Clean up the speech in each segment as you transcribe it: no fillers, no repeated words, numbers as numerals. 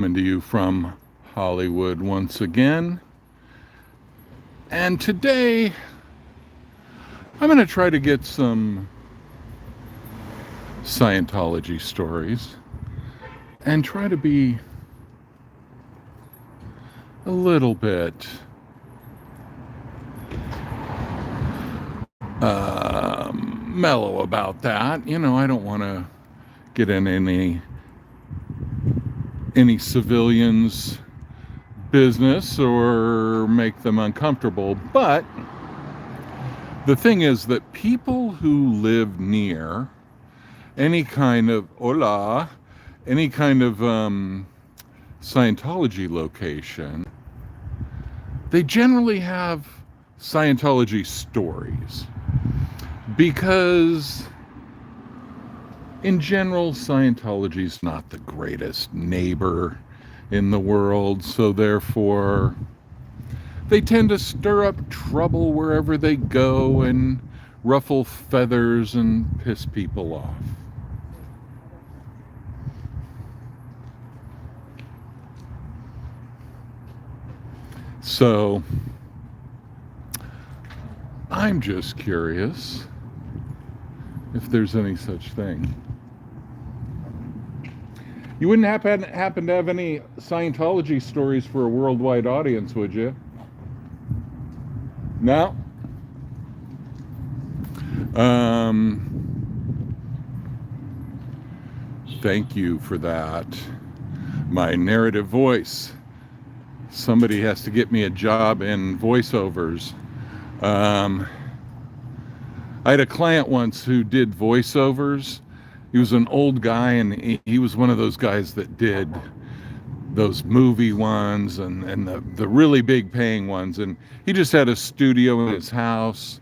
Coming to you from Hollywood once again. And today, I'm going to try to get some Scientology stories and try to be a little bit mellow about that. You know, I don't want to get in any civilians' business or make them uncomfortable. But the thing is that people who live near any kind of Scientology location, they generally have Scientology stories, because in general, Scientology's not the greatest neighbor in the world, so therefore they tend to stir up trouble wherever they go and ruffle feathers and piss people off. So I'm just curious if there's any such thing. You wouldn't happen to have any Scientology stories for a worldwide audience, would you? No? Thank you for that. My narrative voice. Somebody has to get me a job in voiceovers. I had a client once who did voiceovers. He was an old guy, and he was one of those guys that did those movie ones and the really big paying ones. And he just had a studio in his house,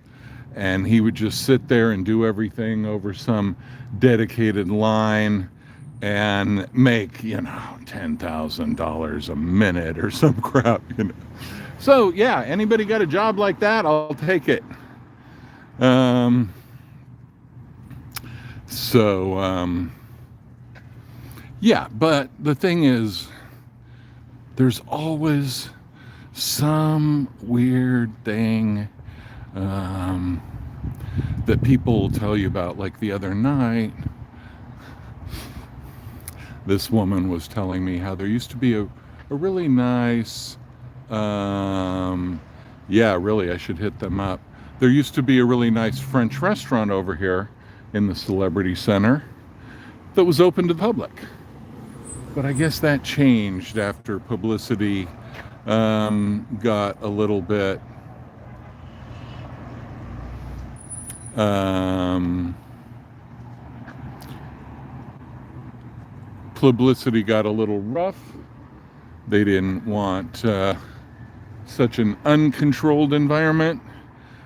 and he would just sit there and do everything over some dedicated line and make, $10,000 a minute or some crap, So yeah, anybody got a job like that, I'll take it. Yeah, but the thing is, there's always some weird thing that people will tell you about. Like the other night, this woman was telling me how there used to be a really nice, really, I should hit them up. There used to be a really nice French restaurant over here in the Celebrity Center that was open to the public. But I guess that changed after publicity got a little bit publicity got a little rough. They didn't want such an uncontrolled environment.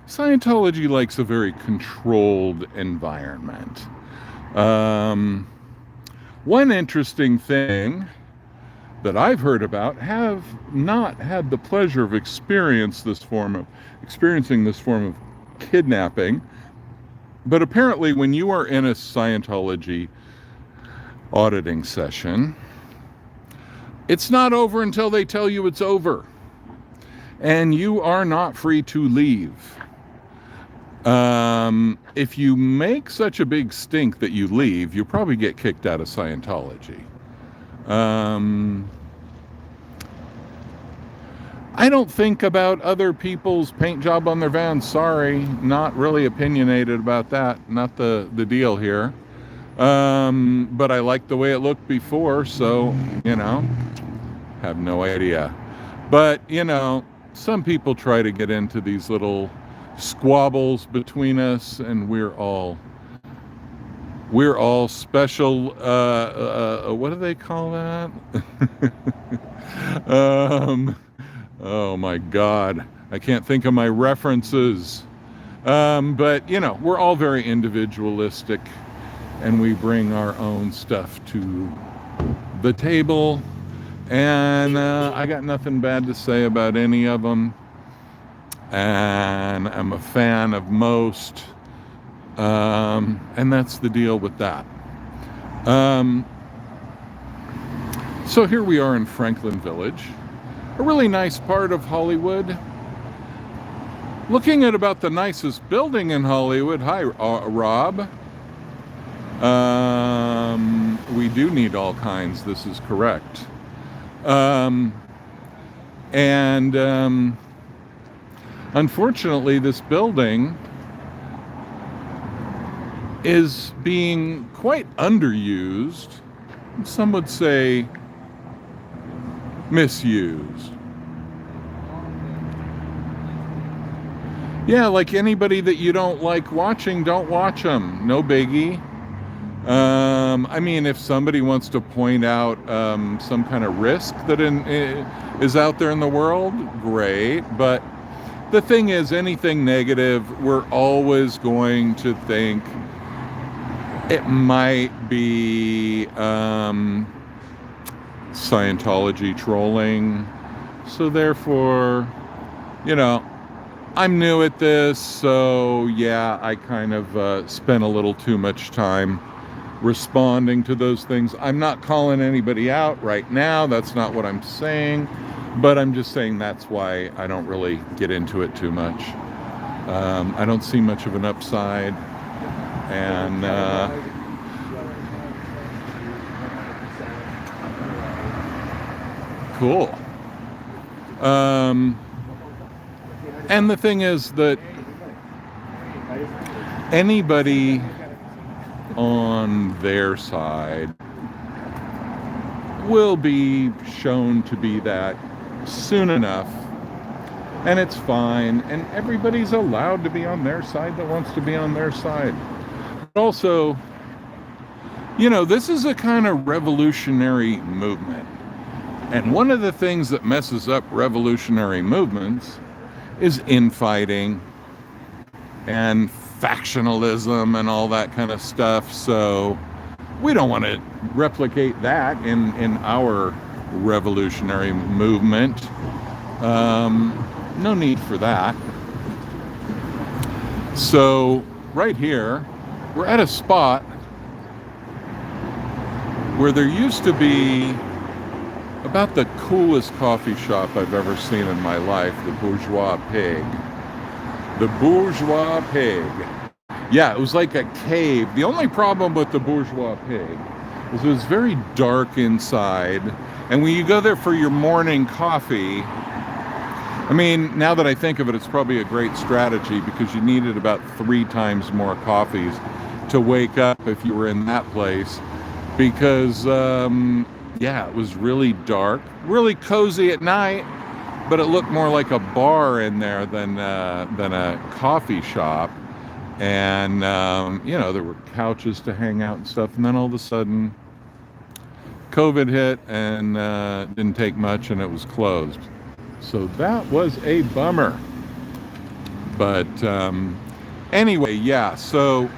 Scientology likes a very controlled environment. One interesting thing that I've heard about, have not had the pleasure of experiencing this form of kidnapping, but apparently when you are in a Scientology auditing session, it's not over until they tell you it's over, and you are not free to leave. If you make such a big stink that you leave, you probably get kicked out of Scientology. I don't think about other people's paint job on their vans. Sorry, not really opinionated about that. Not the deal here. But I liked the way it looked before, so, have no idea. But, some people try to get into these little squabbles between us, and we're all special, what do they call that? Oh my God, I can't think of my references. But we're all very individualistic, and we bring our own stuff to the table, and I got nothing bad to say about any of them, and I'm a fan of most, and that's the deal with that. So here we are in Franklin Village, a really nice part of Hollywood. Looking at about the nicest building in Hollywood. Hi, Rob. We do need all kinds. This is correct. And unfortunately, this building is being quite underused. Some would say misused. Yeah, like anybody that you don't like watching, don't watch them. No biggie. I mean, if somebody wants to point out some kind of risk that is out there in the world, great. But the thing is, anything negative, we're always going to think it might be Scientology trolling. So therefore, I'm new at this, so yeah, I kind of spent a little too much time responding to those things. I'm not calling anybody out right now. That's not what I'm saying. But I'm just saying that's why I don't really get into it too much. I don't see much of an upside. And cool. And the thing is that anybody on their side will be shown to be that soon enough, and it's fine, and everybody's allowed to be on their side that wants to be on their side. But also, this is a kind of revolutionary movement, and one of the things that messes up revolutionary movements is infighting and factionalism and all that kind of stuff. So we don't want to replicate that in our revolutionary movement. No need for that. So right here, we're at a spot where there used to be about the coolest coffee shop I've ever seen in my life, the Bourgeois Pig. The Bourgeois Pig. Yeah, it was like a cave. The only problem with the Bourgeois Pig is it was very dark inside. And when you go there for your morning coffee, I mean, now that I think of it, it's probably a great strategy because you needed about 3 times more coffees to wake up if you were in that place. Because, yeah, it was really dark, really cozy at night, but it looked more like a bar in there than a coffee shop. And, there were couches to hang out and stuff. And then all of a sudden, COVID hit and didn't take much and it was closed. So that was a bummer. But anyway, yeah, so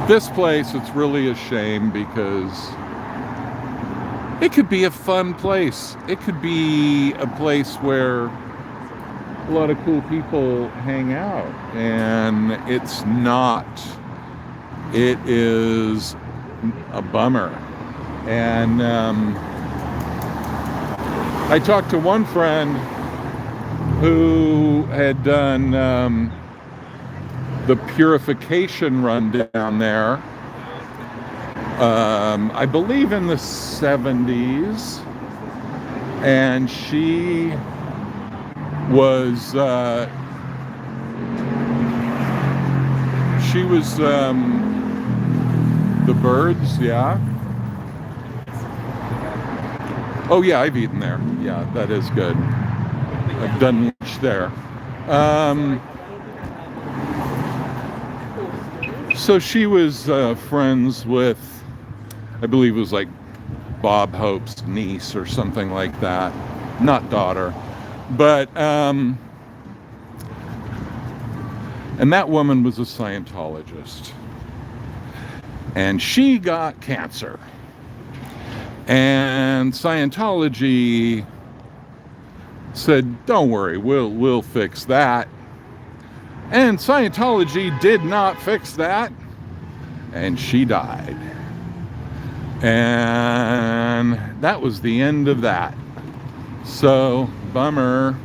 this place, it's really a shame because it could be a fun place. It could be a place where a lot of cool people hang out, and it's not. It is a bummer. And I talked to one friend who had done the purification run down there, I believe in the 70s, and she was the birds, yeah. Oh yeah, I've eaten there. Yeah, that is good. I've done lunch there. So she was friends with, I believe it was like Bob Hope's niece or something like that. Not daughter. But, and that woman was a Scientologist. And she got cancer. And Scientology said, don't worry, we'll fix that. And Scientology did not fix that, and she died. And that was the end of that. So, bummer.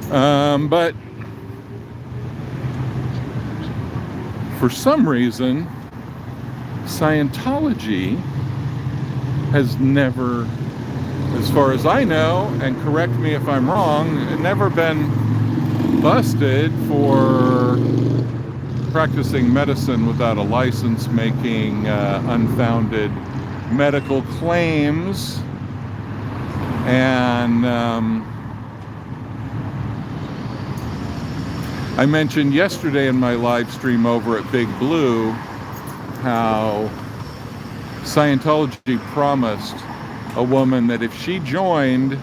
But for some reason, Scientology has never, as far as I know, and correct me if I'm wrong, never been busted for practicing medicine without a license, making unfounded medical claims. And I mentioned yesterday in my live stream over at Big Blue how Scientology promised a woman that if she joined,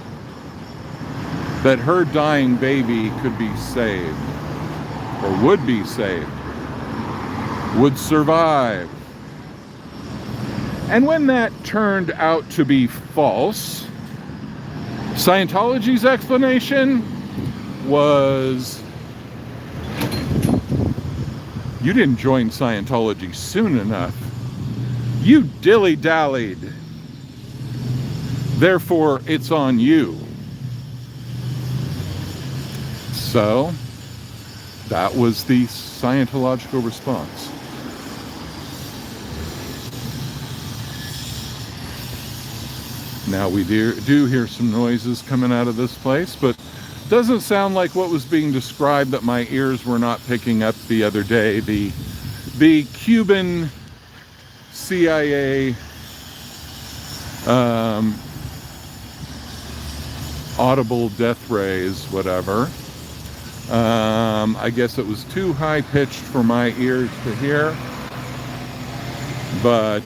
that her dying baby could be saved, or would be saved, would survive. And when that turned out to be false, Scientology's explanation was, you didn't join Scientology soon enough. You dilly-dallied. Therefore, it's on you. So, that was the Scientological response. Now we do hear some noises coming out of this place, but doesn't sound like what was being described that my ears were not picking up the other day. The Cuban CIA audible death rays, whatever. I guess it was too high-pitched for my ears to hear. But,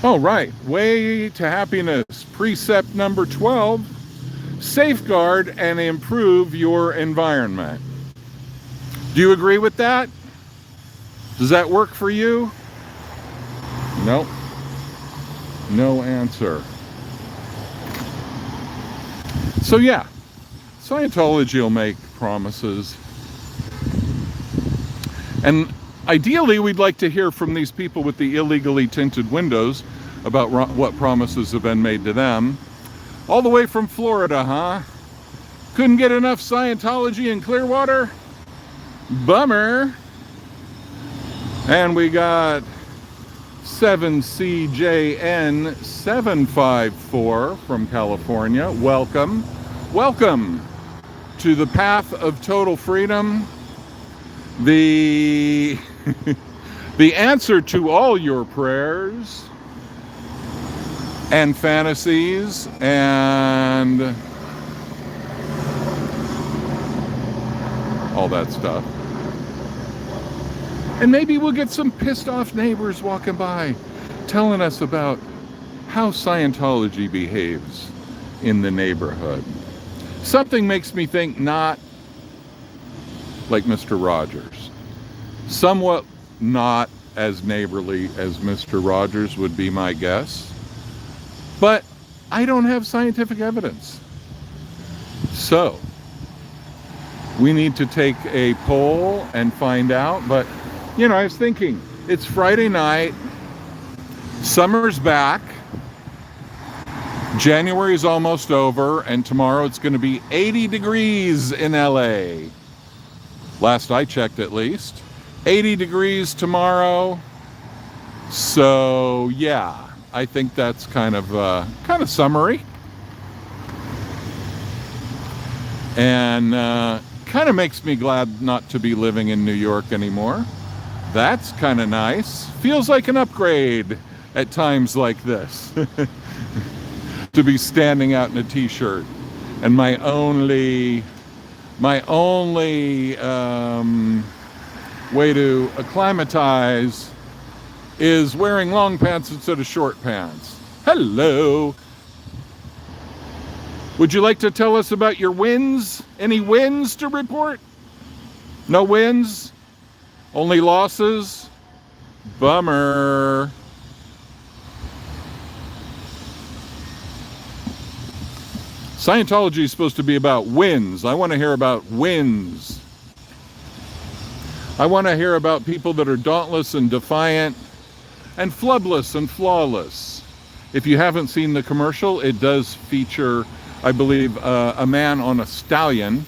all right, way to happiness. Precept number 12, safeguard and improve your environment. Do you agree with that? Does that work for you? Nope. No answer. So yeah, Scientology will make promises. And ideally, we'd like to hear from these people with the illegally tinted windows about what promises have been made to them. All the way from Florida, huh? Couldn't get enough Scientology in Clearwater? Bummer. And we got 7CJN754 from California. Welcome. Welcome to the path of total freedom. The answer to all your prayers and fantasies and all that stuff. And maybe we'll get some pissed off neighbors walking by telling us about how Scientology behaves in the neighborhood. Something makes me think not like Mr. Rogers. Somewhat not as neighborly as Mr. Rogers would be my guess. But I don't have scientific evidence. So, we need to take a poll and find out. But, you know, I was thinking, it's Friday night, summer's back, January's almost over, and tomorrow it's going to be 80 degrees in LA. Last I checked, at least. 80 degrees tomorrow. So, yeah, I think that's kind of summary. And kind of makes me glad not to be living in New York anymore. That's kind of nice. Feels like an upgrade at times like this. To be standing out in a t-shirt. And my only way to acclimatize is wearing long pants instead of short pants. Hello. Would you like to tell us about your wins? Any wins to report? No wins? Only losses? Bummer. Scientology is supposed to be about wins. I want to hear about wins. I want to hear about people that are dauntless and defiant and flubbless and flawless. If you haven't seen the commercial, it does feature, I believe, a man on a stallion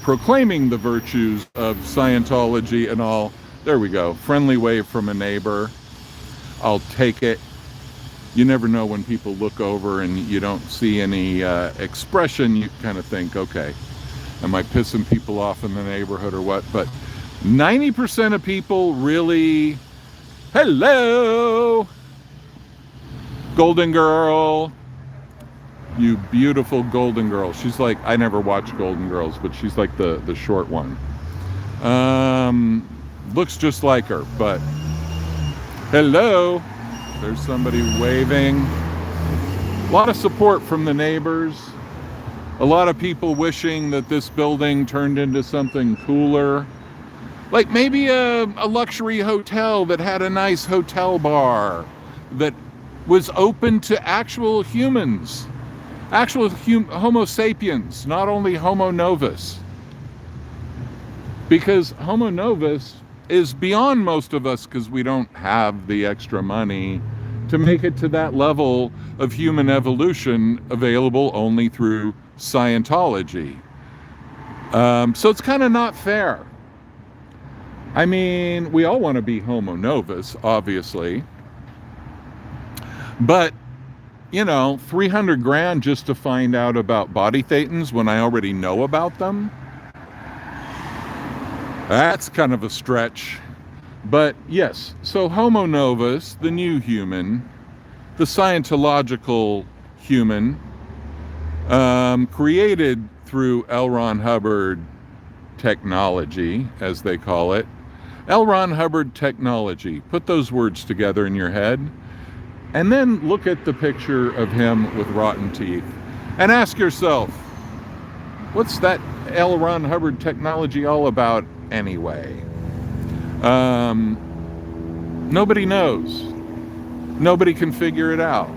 proclaiming the virtues of Scientology and all. There we go. Friendly wave from a neighbor. I'll take it. You never know when people look over and you don't see any expression. You kind of think, okay, am I pissing people off in the neighborhood or what? But 90% of people really, hello, Golden Girl, you beautiful Golden Girl. She's like, I never watched Golden Girls, but she's like the short one. Looks just like her, but hello. There's somebody waving. A lot of support from the neighbors. A lot of people wishing that this building turned into something cooler. Like maybe a luxury hotel that had a nice hotel bar that was open to actual humans. Actual Homo sapiens, not only Homo novus. Because Homo novus is beyond most of us because we don't have the extra money to make it to that level of human evolution available only through Scientology. So it's kind of not fair. I mean, we all want to be Homo novus, obviously. But, you know, 300 grand just to find out about body thetans when I already know about them. That's kind of a stretch. But yes, so Homo novus, the new human, the Scientological human, created through L. Ron Hubbard technology, as they call it. L. Ron Hubbard technology. Put those words together in your head. And then look at the picture of him with rotten teeth. And ask yourself, what's that L. Ron Hubbard technology all about anyway? Nobody knows. Nobody can figure it out.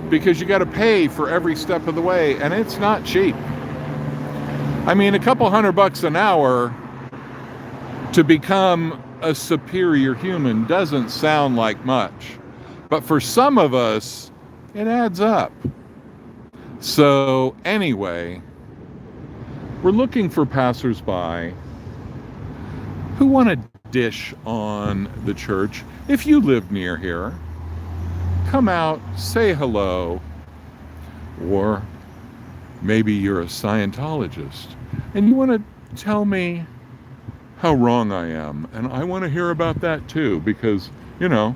Because you got to pay for every step of the way, and it's not cheap. I mean, a couple $100 an hour to become a superior human doesn't sound like much. But for some of us, it adds up. So anyway, we're looking for passersby who want to dish on the church. If you live near here, come out, say hello. Or maybe you're a Scientologist and you want to tell me how wrong I am. And I want to hear about that too, because, you know,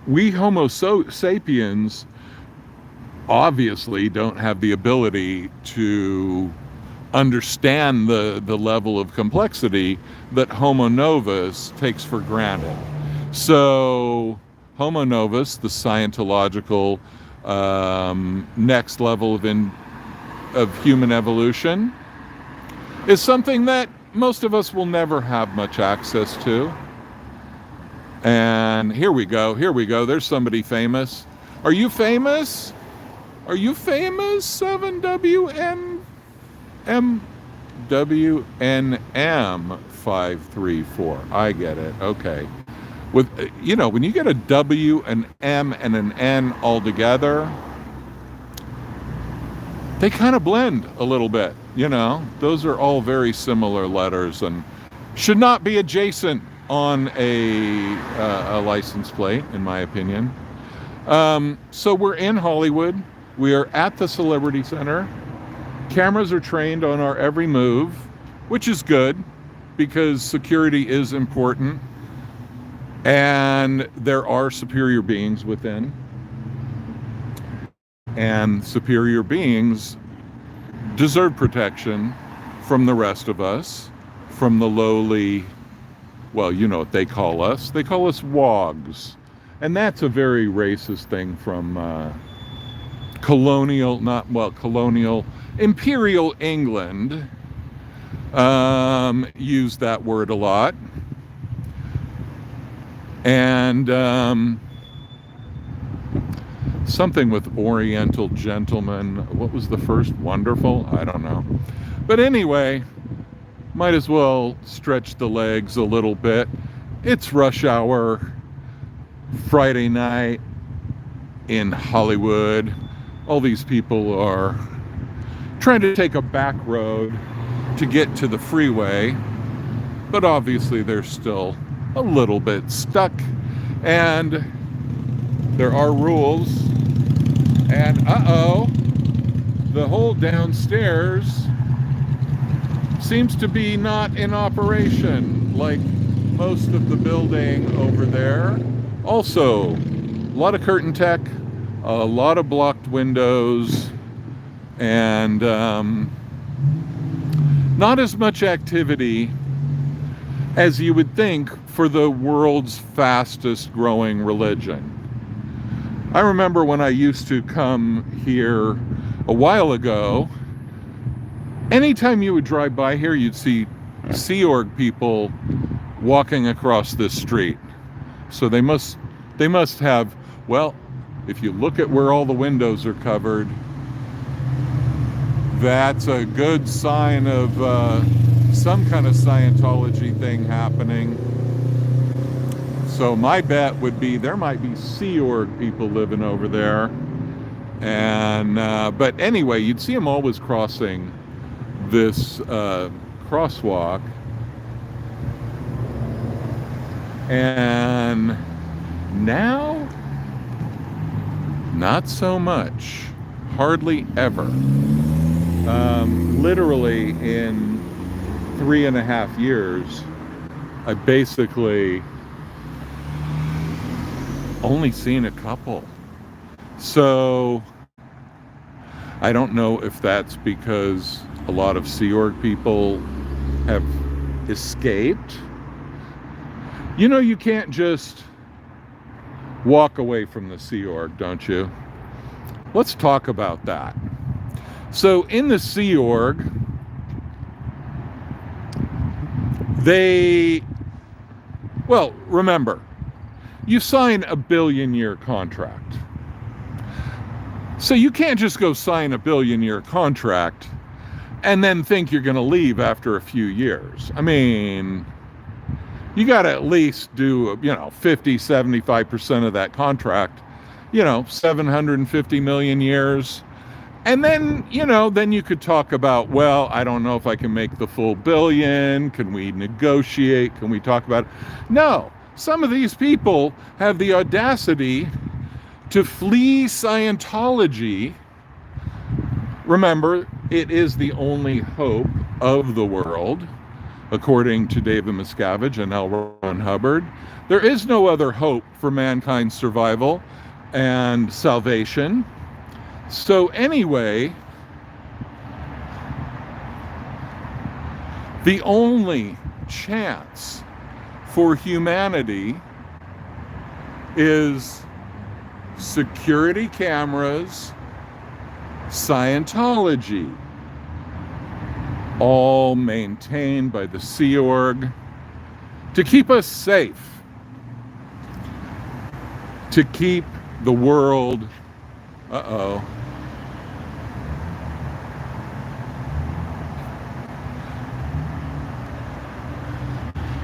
we Homo sapiens obviously don't have the ability to understand the level of complexity that Homo novus takes for granted. So Homo novus, the Scientological next level of human evolution, is something that most of us will never have much access to. And here we go, there's somebody famous. Are you famous? Are you famous? 7WNM534. I get it, okay. With, you know, when you get a W, an M, and an N all together, they kind of blend a little bit, you know. Those are all very similar letters and should not be adjacent on a license plate, in my opinion. So we're in Hollywood. We are at the Celebrity Center. Cameras are trained on our every move, which is good because security is important. And there are superior beings within. And superior beings deserve protection from the rest of us, from the lowly, well, you know what they call us. They call us wogs. And that's a very racist thing from Imperial England. Used that word a lot. And something with Oriental gentleman. What was the first? Wonderful? I don't know. But anyway, might as well stretch the legs a little bit. It's rush hour. Friday night in Hollywood. All these people are trying to take a back road to get to the freeway, but obviously they're still a little bit stuck, and there are rules. And the whole downstairs seems to be not in operation like most of the building over there. Also, a lot of curtain tech, a lot of blocked windows, and not as much activity as you would think for the world's fastest growing religion. I remember when I used to come here a while ago, anytime you would drive by here, you'd see Sea Org people walking across this street. So they must have, well, if you look at where all the windows are covered, that's a good sign of some kind of Scientology thing happening. So my bet would be there might be Sea Org people living over there. And but anyway, you'd see them always crossing this crosswalk. And now, not so much. Hardly ever. Literally in 3.5 years, I basically only seen a couple. So I don't know if that's because a lot of Sea Org people have escaped. You know, you can't just walk away from the Sea Org, don't you? Let's talk about that. So in the Sea Org, remember, you sign a billion-year contract. So you can't just go sign a billion-year contract and then think you're going to leave after a few years. I mean, you got to at least do, 50, 75% of that contract, 750 million years. And then, then you could talk about, well, I don't know if I can make the full billion. Can we negotiate? Can we talk about it? No. Some of these people have the audacity to flee Scientology. Remember, it is the only hope of the world, according to David Miscavige and L. Ron Hubbard. There is no other hope for mankind's survival and salvation. So anyway, the only chance for humanity is security cameras, Scientology, all maintained by the Sea Org to keep us safe, to keep the world,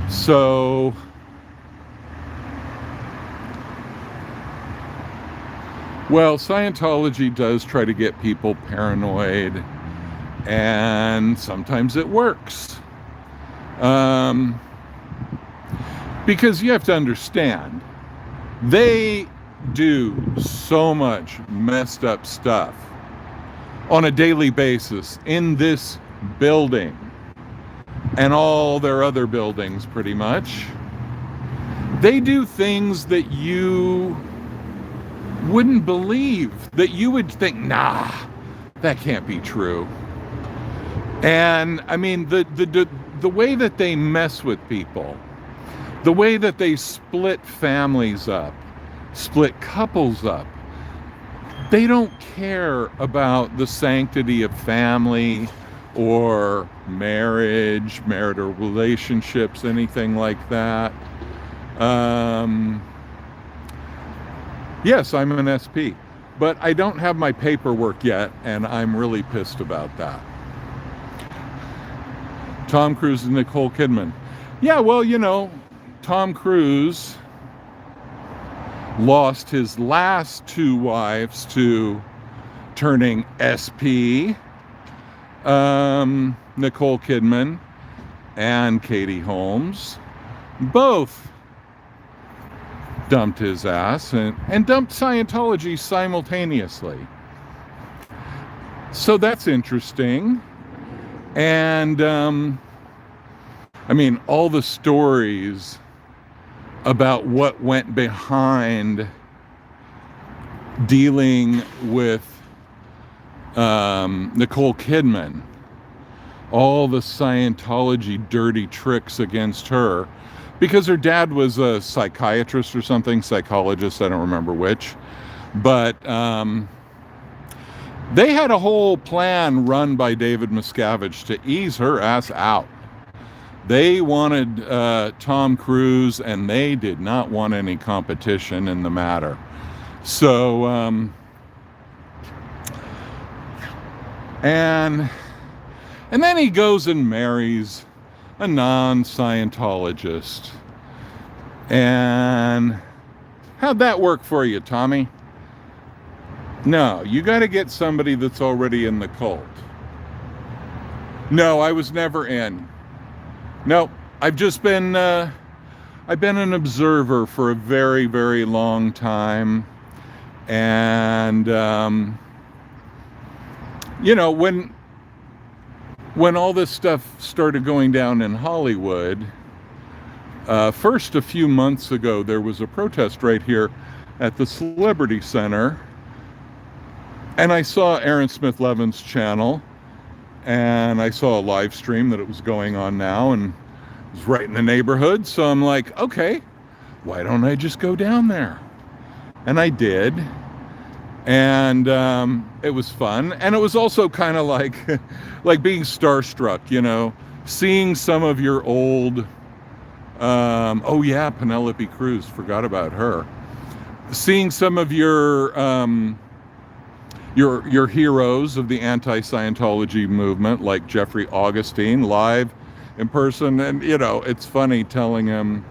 So, well, Scientology does try to get people paranoid, and sometimes it works. Because you have to understand, they do so much messed up stuff on a daily basis in this building and all their other buildings, pretty much. They do things that you wouldn't believe, that you would think, nah, that can't be true. And I mean, the way that they mess with people, the way that they split families up, split couples up, they don't care about the sanctity of family or marriage, marital relationships, anything like that. Yes, I'm an SP, but I don't have my paperwork yet, and I'm really pissed about that. Tom Cruise and Nicole Kidman. Yeah, well, Tom Cruise lost his last two wives to turning SP, Nicole Kidman and Katie Holmes. Both dumped his ass and dumped Scientology simultaneously. So that's interesting. And I mean, all the stories about what went behind dealing with Nicole Kidman, all the Scientology dirty tricks against her, because her dad was a psychiatrist or something, psychologist, I don't remember which, but they had a whole plan run by David Miscavige to ease her ass out. They wanted Tom Cruise, and they did not want any competition in the matter. So, and then he goes and marries a non-Scientologist. And how'd that work for you, Tommy? No, you got to get somebody that's already in the cult. No, I was never in. No, I've just been, I've been an observer for a very, very long time. And, you know, when all this stuff started going down in Hollywood, first a few months ago, there was a protest right here at the Celebrity Center. And I saw Aaron Smith Levin's channel. And I saw a live stream that it was going on now, and it was right in the neighborhood. So I'm like, okay, why don't I just go down there? And I did. And it was fun. And it was also kind of like, like being starstruck, you know, seeing some of your old, oh yeah, Penelope Cruz, forgot about her. Seeing some of your heroes of the anti-Scientology movement, like Jeffrey Augustine, live in person. And, you know, it's funny telling him,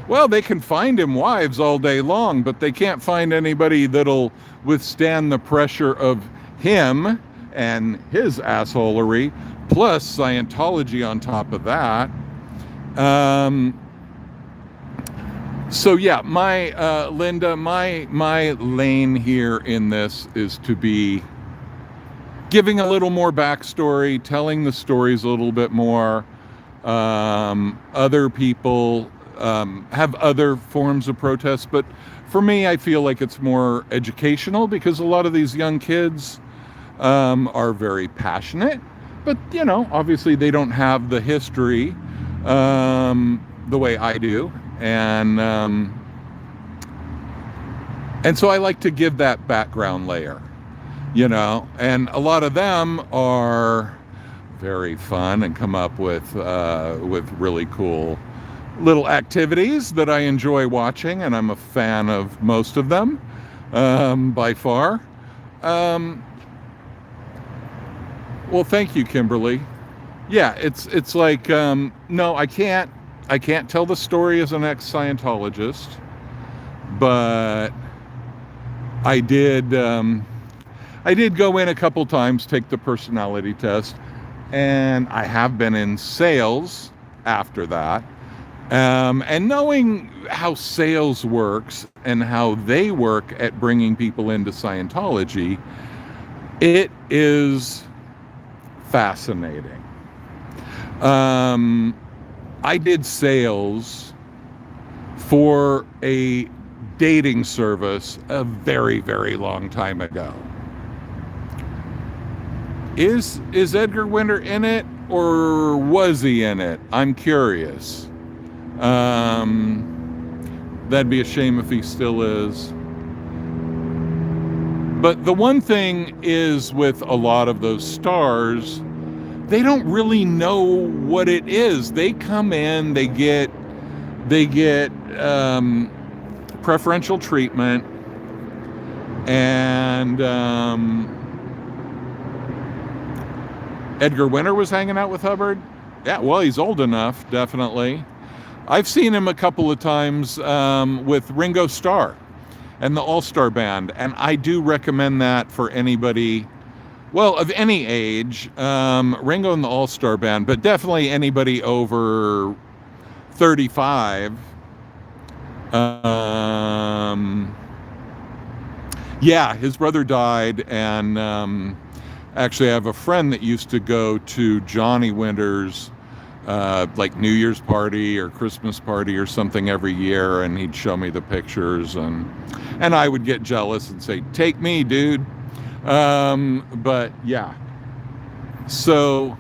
well, they can find him wives all day long, but they can't find anybody that'll withstand the pressure of him and his assholery, plus Scientology on top of that. So yeah, my Linda, my lane here in this is to be giving a little more backstory, telling the stories a little bit more. Other people have other forms of protest, but for me, I feel like it's more educational, because a lot of these young kids are very passionate, but you know, obviously they don't have the history the way I do. And so I like to give that background layer, you know, and a lot of them are very fun and come up with really cool little activities that I enjoy watching, and I'm a fan of most of them, by far. Well, thank you, Kimberly. Yeah, it's like, no, I can't tell the story as an ex-Scientologist, but I did go in a couple times, take the personality test, and I have been in sales after that. And knowing how sales works and how they work at bringing people into Scientology, it is fascinating. I did sales for a dating service a very, very long time ago. Is Edgar Winter in it, or was he in it? I'm curious. That'd be a shame if he still is. But the one thing is, with a lot of those stars, they don't really know what it is. They come in, they get preferential treatment, and Edgar Winter was hanging out with Hubbard. Yeah, well, he's old enough, definitely. I've seen him a couple of times with Ringo Starr. and the All-Star Band. And I do recommend that for anybody, well, of any age. Ringo and the All-Star Band, but definitely anybody over 35. Yeah, his brother died, and actually I have a friend that used to go to Johnny Winter's like New Year's party or Christmas party or something every year, and he'd show me the pictures, and I would get jealous and say, take me, dude. But yeah, so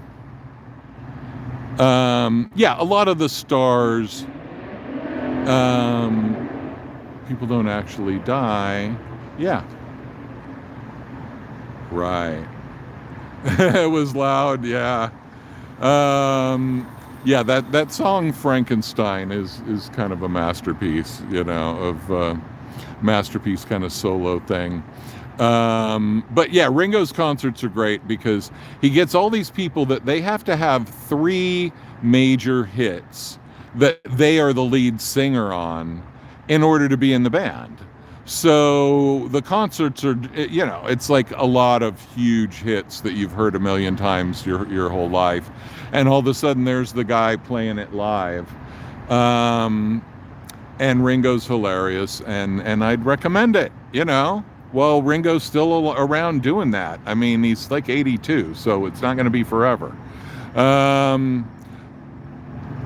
yeah, a lot of the stars, people don't actually die. Yeah, right. It was loud. Yeah. Yeah, that song Frankenstein is kind of a masterpiece, you know, of masterpiece kind of solo thing. But yeah, Ringo's concerts are great because he gets all these people that they have to have 3 major hits that they are the lead singer on in order to be in the band. So the concerts are, you know, it's like a lot of huge hits that you've heard a million times your whole life. And all of a sudden there's the guy playing it live. And Ringo's hilarious, and I'd recommend it, you know. Well, Ringo's still around doing that. I mean, he's like 82, so it's not going to be forever.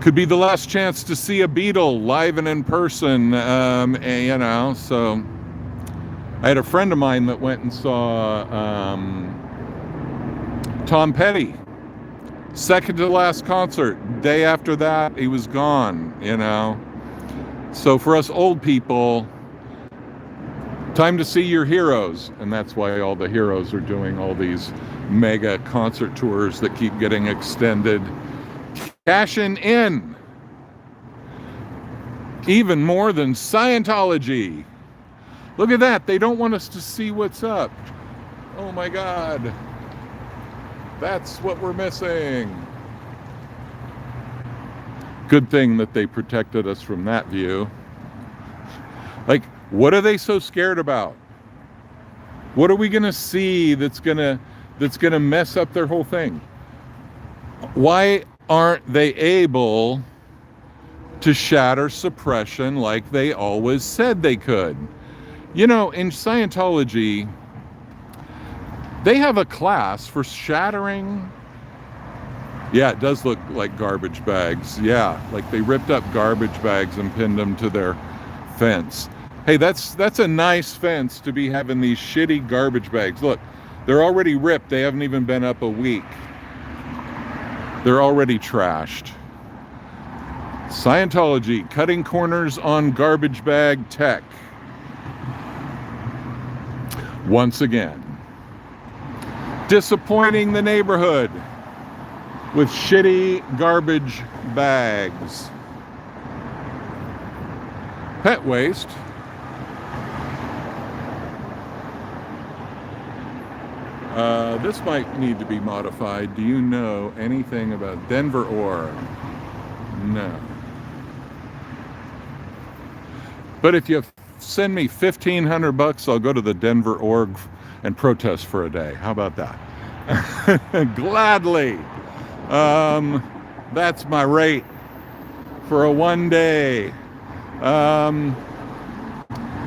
Could be the last chance to see a Beatle live and in person, you know. So I had a friend of mine that went and saw Tom Petty. Second to last concert. Day after that, he was gone, you know. So for us old people, time to see your heroes. And that's why all the heroes are doing all these mega concert tours that keep getting extended. Cashing in. Even more than Scientology. Look at that. They don't want us to see what's up. Oh my God. That's what we're missing. Good thing that they protected us from that view. Like, what are they so scared about? What are we gonna see that's gonna mess up their whole thing? Why aren't they able to shatter suppression like they always said they could? You know, in Scientology, they have a class for shattering. Yeah, it does look like garbage bags. Yeah, like they ripped up garbage bags and pinned them to their fence. Hey, that's a nice fence to be having these shitty garbage bags. Look, they're already ripped. They haven't even been up a week. They're already trashed. Scientology, cutting corners on garbage bag tech. Once again, disappointing the neighborhood with shitty garbage bags. Pet waste. This might need to be modified. Do you know anything about Denver org? No. But if you send me $1,500, I'll go to the Denver org and protest for a day. How about that? Gladly. That's my rate for a one day.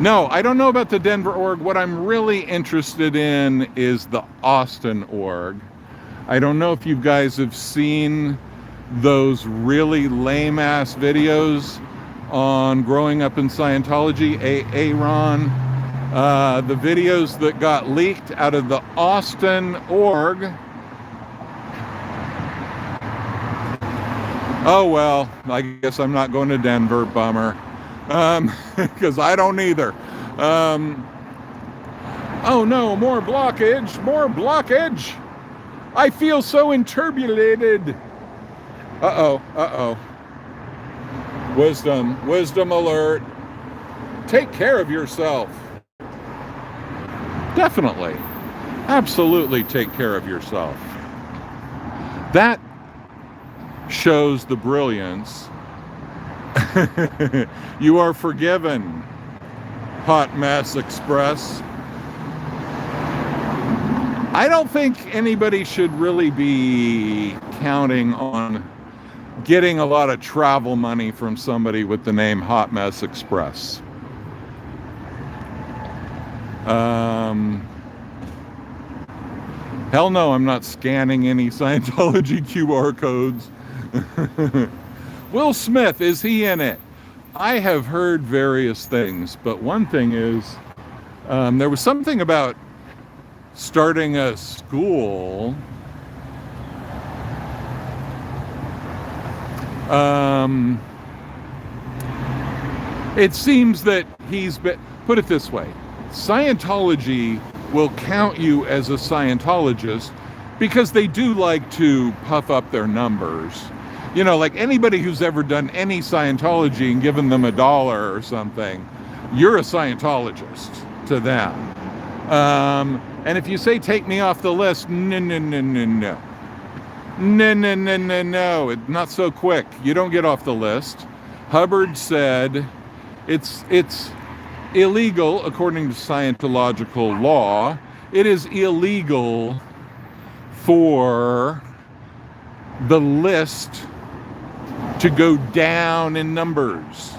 No, I don't know about the Denver org. What I'm really interested in is the Austin org. I don't know if you guys have seen those really lame-ass videos on growing up in Scientology, Aaron. The videos that got leaked out of the Austin org. Oh, well, I guess I'm not going to Denver, bummer. Because I don't either. Oh no, more blockage. I feel so enturbulated. Uh-oh. Wisdom alert. Take care of yourself. Definitely. Absolutely take care of yourself. That shows the brilliance. You are forgiven. Hot Mess Express. I don't think anybody should really be counting on getting a lot of travel money from somebody with the name Hot Mess Express. Hell no, I'm not scanning any Scientology QR codes. Will Smith, is he in it? I have heard various things, but one thing is, there was something about starting a school. It seems that he's been, put it this way, Scientology will count you as a Scientologist because they do like to puff up their numbers. You know, like anybody who's ever done any Scientology and given them $1 or something, you're a Scientologist to them. And if you say, take me off the list, no. No, not so quick. You don't get off the list. Hubbard said it's illegal, according to Scientological law. It is illegal for the list to go down in numbers.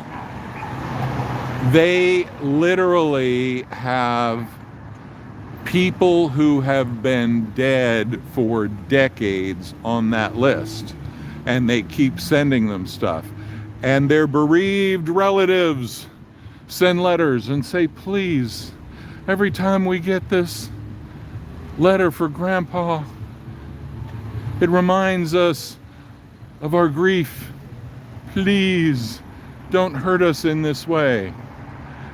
They literally have people who have been dead for decades on that list, and they keep sending them stuff. And their bereaved relatives send letters and say, please, every time we get this letter for Grandpa, it reminds us of our grief. Please don't hurt us in this way.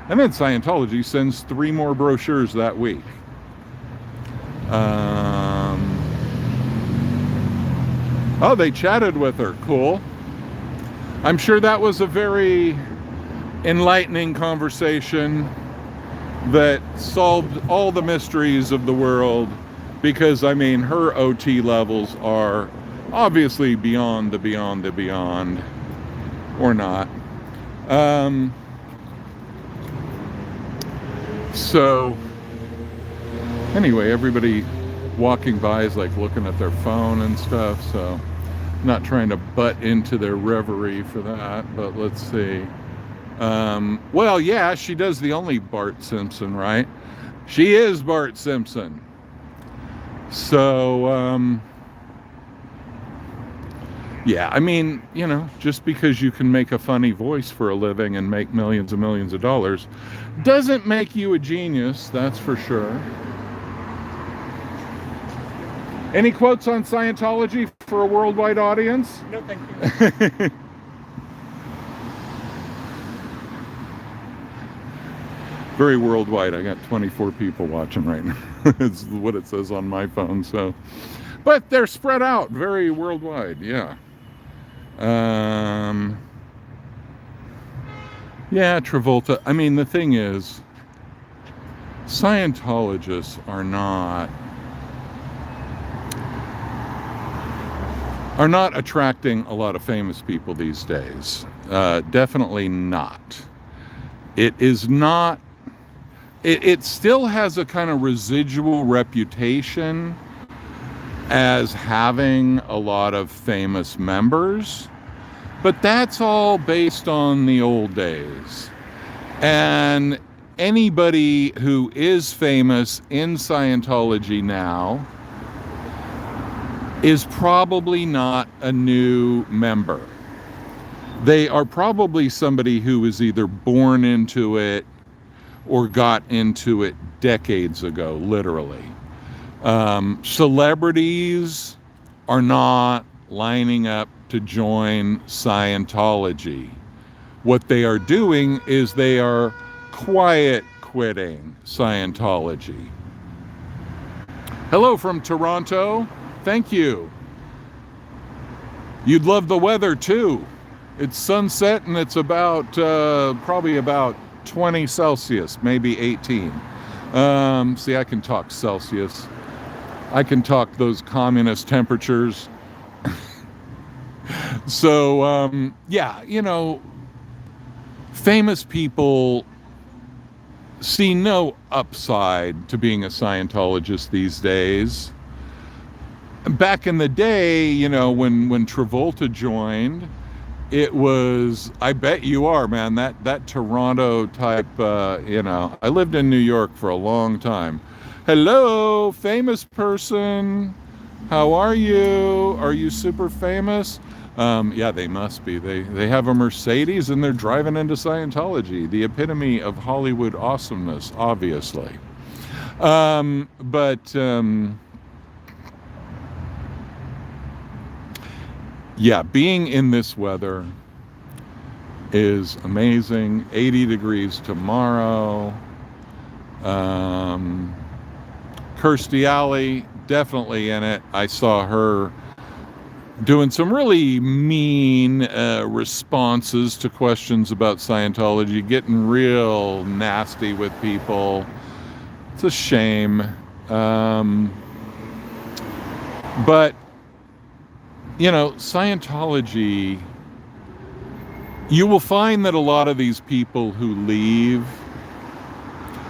And then Scientology sends 3 more brochures that week. Oh, they chatted with her. Cool. I'm sure that was a very enlightening conversation that solved all the mysteries of the world, because, I mean, her OT levels are obviously beyond the beyond, or not. So, anyway, everybody walking by is like looking at their phone and stuff, so I'm not trying to butt into their reverie for that, but let's see. Well, yeah, she does the only Bart Simpson, right? She is Bart Simpson. So, yeah, I mean, you know, just because you can make a funny voice for a living and make millions and millions of dollars doesn't make you a genius, that's for sure. Any quotes on Scientology for a worldwide audience? No, thank you. Very worldwide. I got 24 people watching right now. It's what it says on my phone. So, but they're spread out very worldwide. Yeah. Yeah, Travolta. I mean, the thing is, Scientologists are not attracting a lot of famous people these days. Definitely not. It is not. It still has a kind of residual reputation as having a lot of famous members, but that's all based on the old days. And anybody who is famous in Scientology now is probably not a new member. They are probably somebody who was either born into it or got into it decades ago, literally. Celebrities are not lining up to join Scientology. What they are doing is they are quiet quitting Scientology. Hello from Toronto. Thank you. You'd love the weather too. It's sunset and it's about probably about 20 Celsius, maybe 18. See, I can talk Celsius. I can talk those communist temperatures. So, yeah, you know, famous people see no upside to being a Scientologist these days. Back in the day, you know, when Travolta joined, it was, I bet you are, man, that Toronto type, you know, I lived in New York for a long time. Hello, famous person. How are you? Are you super famous? Yeah, they must be. They have a Mercedes and they're driving into Scientology, the epitome of Hollywood awesomeness, obviously. Yeah, being in this weather is amazing. 80 degrees tomorrow. Kirstie Alley, definitely in it. I saw her doing some really mean responses to questions about Scientology, getting real nasty with people. It's a shame. But, you know, Scientology, you will find that a lot of these people who leave,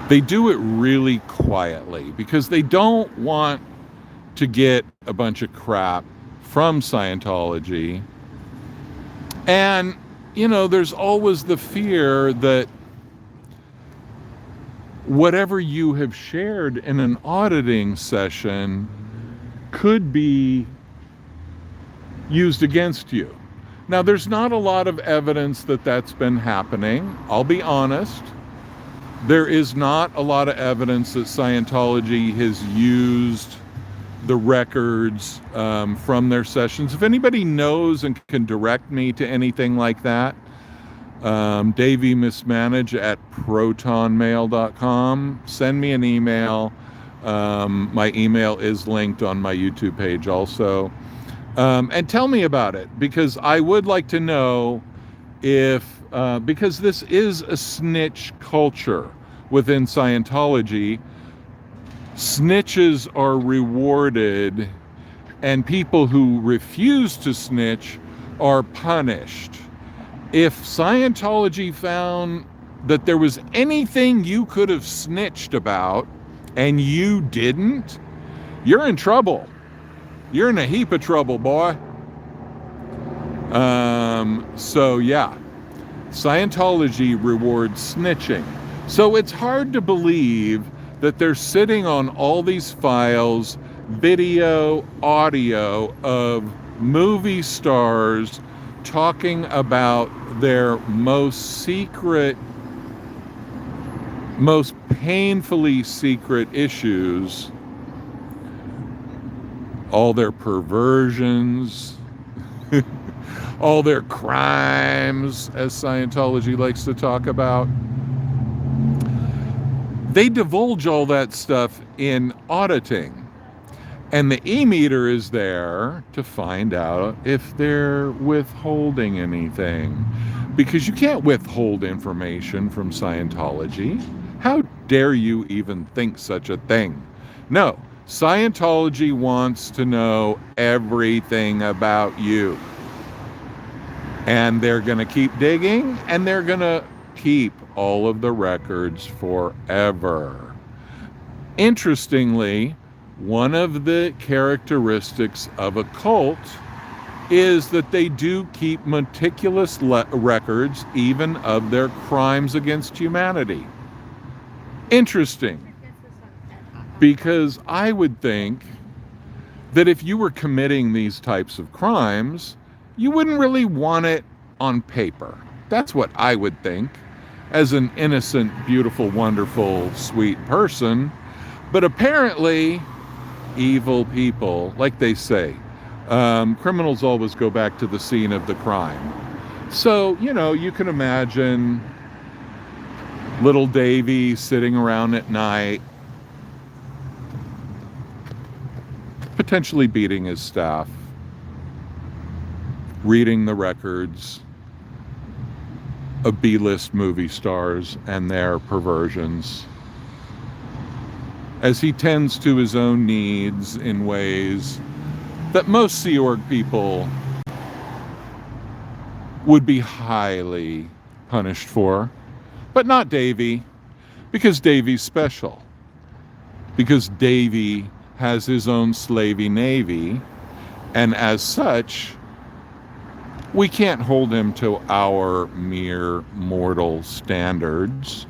they do it really quietly because they don't want to get a bunch of crap from Scientology. And, you know, there's always the fear that whatever you have shared in an auditing session could be used against you. Now, there's not a lot of evidence that that's been happening. I'll be honest. There is not a lot of evidence that Scientology has used the records from their sessions. If anybody knows and can direct me to anything like that, daveymismanage@protonmail.com. Send me an email. My email is linked on my YouTube page also. And tell me about it, because I would like to know if, because this is a snitch culture within Scientology, snitches are rewarded and people who refuse to snitch are punished. If Scientology found that there was anything you could have snitched about and you didn't, you're in trouble. You're in a heap of trouble, boy. So yeah, Scientology rewards snitching. So it's hard to believe that they're sitting on all these files, video, audio of movie stars talking about their most secret, most painfully secret issues, all their perversions, all their crimes, as Scientology likes to talk about. They divulge all that stuff in auditing. And the e-meter is there to find out if they're withholding anything. Because you can't withhold information from Scientology. How dare you even think such a thing? No, Scientology wants to know everything about you. And they're going to keep digging, and they're going to keep all of the records forever. Interestingly, one of the characteristics of a cult is that they do keep meticulous records even of their crimes against humanity. Interesting, because I would think that if you were committing these types of crimes, you wouldn't really want it on paper. That's what I would think, as an innocent, beautiful, wonderful, sweet person. But apparently, evil people, like they say, criminals always go back to the scene of the crime. So, you know, you can imagine little Davy sitting around at night, potentially beating his staff, reading the records of B-list movie stars and their perversions, as he tends to his own needs in ways that most Sea Org people would be highly punished for, but not Davy, because Davy's special. Because Davy has his own slavey navy, and as such, we can't hold him to our mere mortal standards.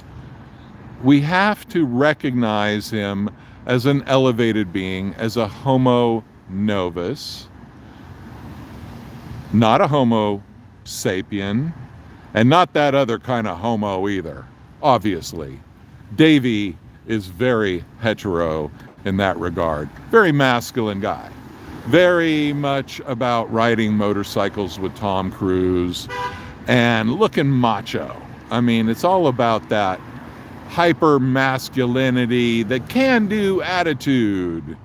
We have to recognize him as an elevated being, as a homo novus, not a homo sapien, and not that other kind of homo either, obviously. Davy is very hetero in that regard. Very masculine guy. Very much about riding motorcycles with Tom Cruise and looking macho. I mean, it's all about that hyper masculinity, the can-do attitude.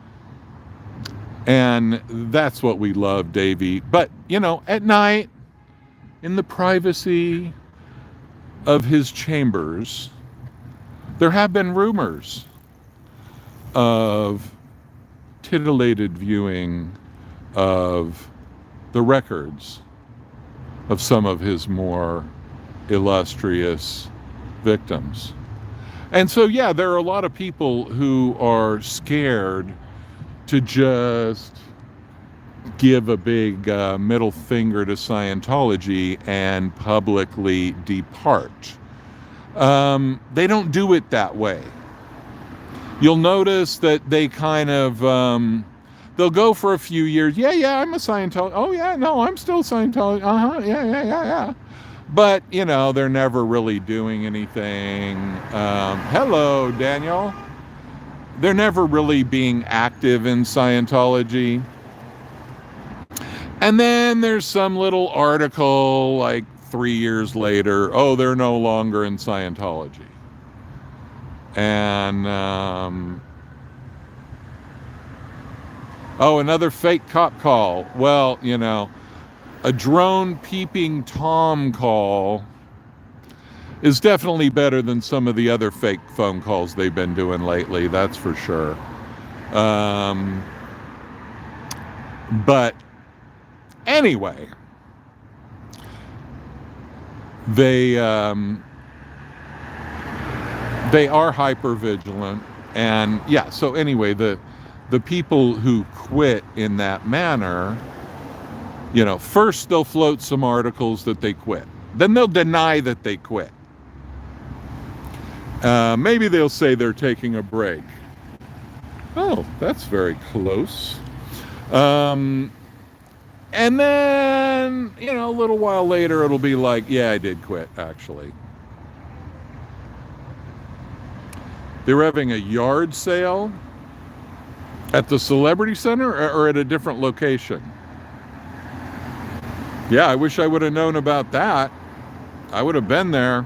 And that's what we love, Davy. But, at night, in the privacy of his chambers, there have been rumors of titillated viewing of the records of some of his more illustrious victims. And so, yeah, there are a lot of people who are scared to just give a big middle finger to Scientology and publicly depart. They don't do it that way. You'll notice that they kind of, they'll go for a few years. Yeah, I'm a Scientologist. Oh, yeah, no, I'm still Scientologist. Yeah. But, they're never really doing anything. Hello, Daniel. They're never really being active in Scientology. And then there's some little article like 3 years later, oh, they're no longer in Scientology. And, another fake cop call. Well, a drone peeping Tom call is definitely better than some of the other fake phone calls they've been doing lately, that's for sure. But anyway, they are hyper vigilant, and yeah. So anyway, the people who quit in that manner, first they'll float some articles that they quit, then they'll deny that they quit. Maybe they'll say they're taking a break. Oh, that's very close. And then, a little while later, it'll be like, yeah, I did quit, actually. They were having a yard sale at the Celebrity Center or at a different location. Yeah, I wish I would have known about that. I would have been there.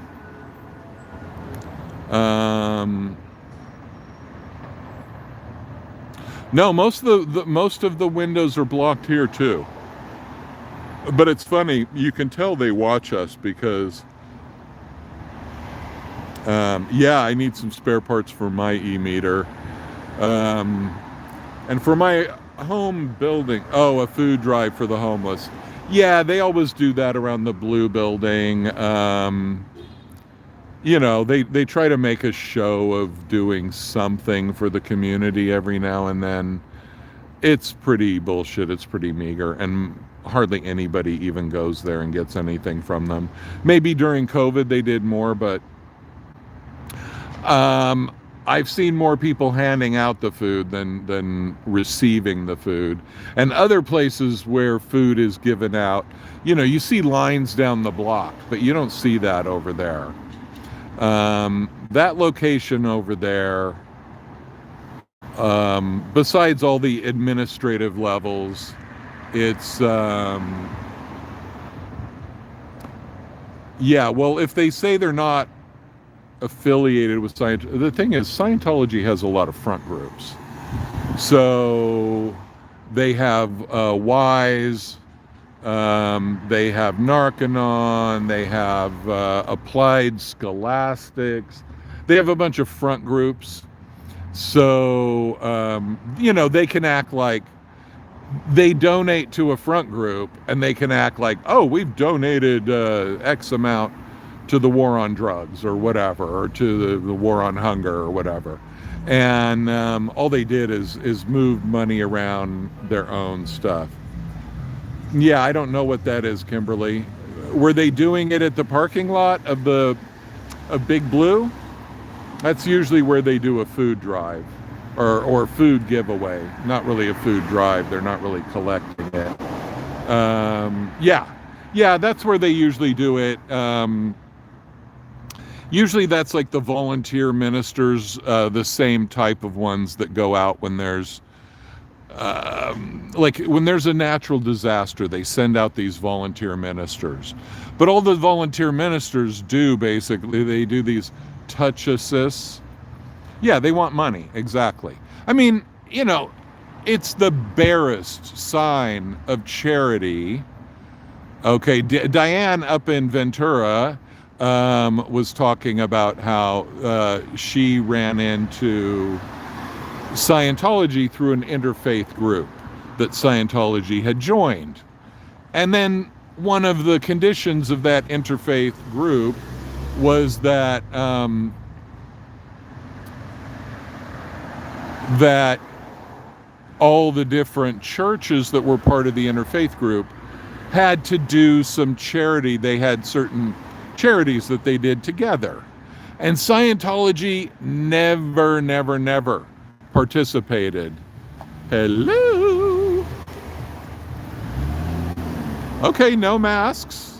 No, most of the windows are blocked here too. But it's funny, you can tell they watch us because, I need some spare parts for my e-meter. And for my home building, a food drive for the homeless. Yeah, they always do that around the Blue Building. They try to make a show of doing something for the community every now and then. It's pretty bullshit. It's pretty meager. And hardly anybody even goes there and gets anything from them. Maybe during COVID they did more, but I've seen more people handing out the food than receiving the food. And other places where food is given out, you see lines down the block, but you don't see that over there. That location over there, besides all the administrative levels, it's, if they say they're not affiliated with Scientology, the thing is, Scientology has a lot of front groups. So they have WISE, they have Narconon, they have Applied Scholastics, they have a bunch of front groups. So, they can act like they donate to a front group, and they can act like, oh, we've donated X amount to the war on drugs or whatever, or to the war on hunger or whatever. And all they did is move money around their own stuff. Yeah, I don't know what that is, Kimberly. Were they doing it at the parking lot of Big Blue? That's usually where they do a food drive or food giveaway. Not really a food drive. They're not really collecting it. Yeah, that's where they usually do it. Usually that's like the volunteer ministers, the same type of ones that go out when there's like when there's a natural disaster. They send out these volunteer ministers. But all the volunteer ministers do, basically, they do these touch assists. Yeah, they want money, exactly. I mean, it's the barest sign of charity. Okay, Diane up in Ventura was talking about how she ran into Scientology through an interfaith group that Scientology had joined. And then one of the conditions of that interfaith group was that that all the different churches that were part of the interfaith group had to do some charity. They had certain charities that they did together. And Scientology never participated. Hello? Okay, no masks.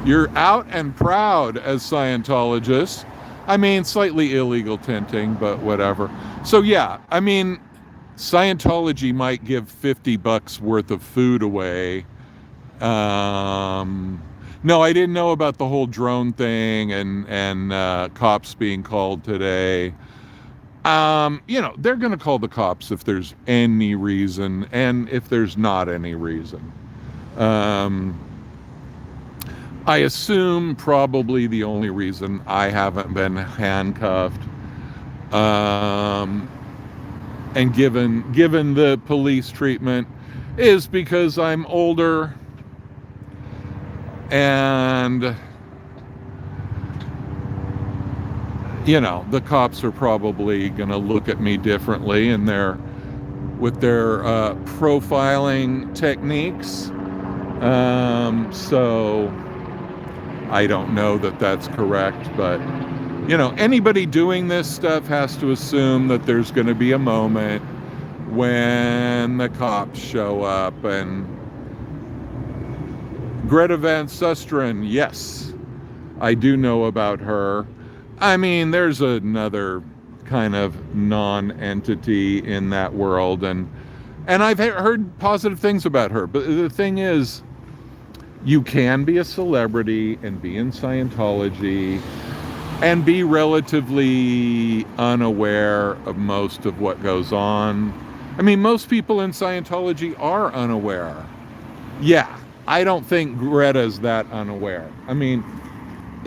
You're out and proud as Scientologists. I mean, slightly illegal tinting, but whatever. So yeah, I mean, Scientology might give $50 worth of food away. No, I didn't know about the whole drone thing and cops being called today. They're going to call the cops if there's any reason, and if there's not any reason. I assume probably the only reason I haven't been handcuffed, and given the police treatment, is because I'm older, and the cops are probably going to look at me differently with their profiling techniques. So I don't know that that's correct, but anybody doing this stuff has to assume that there's going to be a moment when the cops show up. And Greta Van Susteren, yes, I do know about her. I mean, there's another kind of non-entity in that world, and I've heard positive things about her. But the thing is, you can be a celebrity and be in Scientology and be relatively unaware of most of what goes on. I mean, most people in Scientology are unaware. Yeah, I don't think Greta's that unaware. I mean,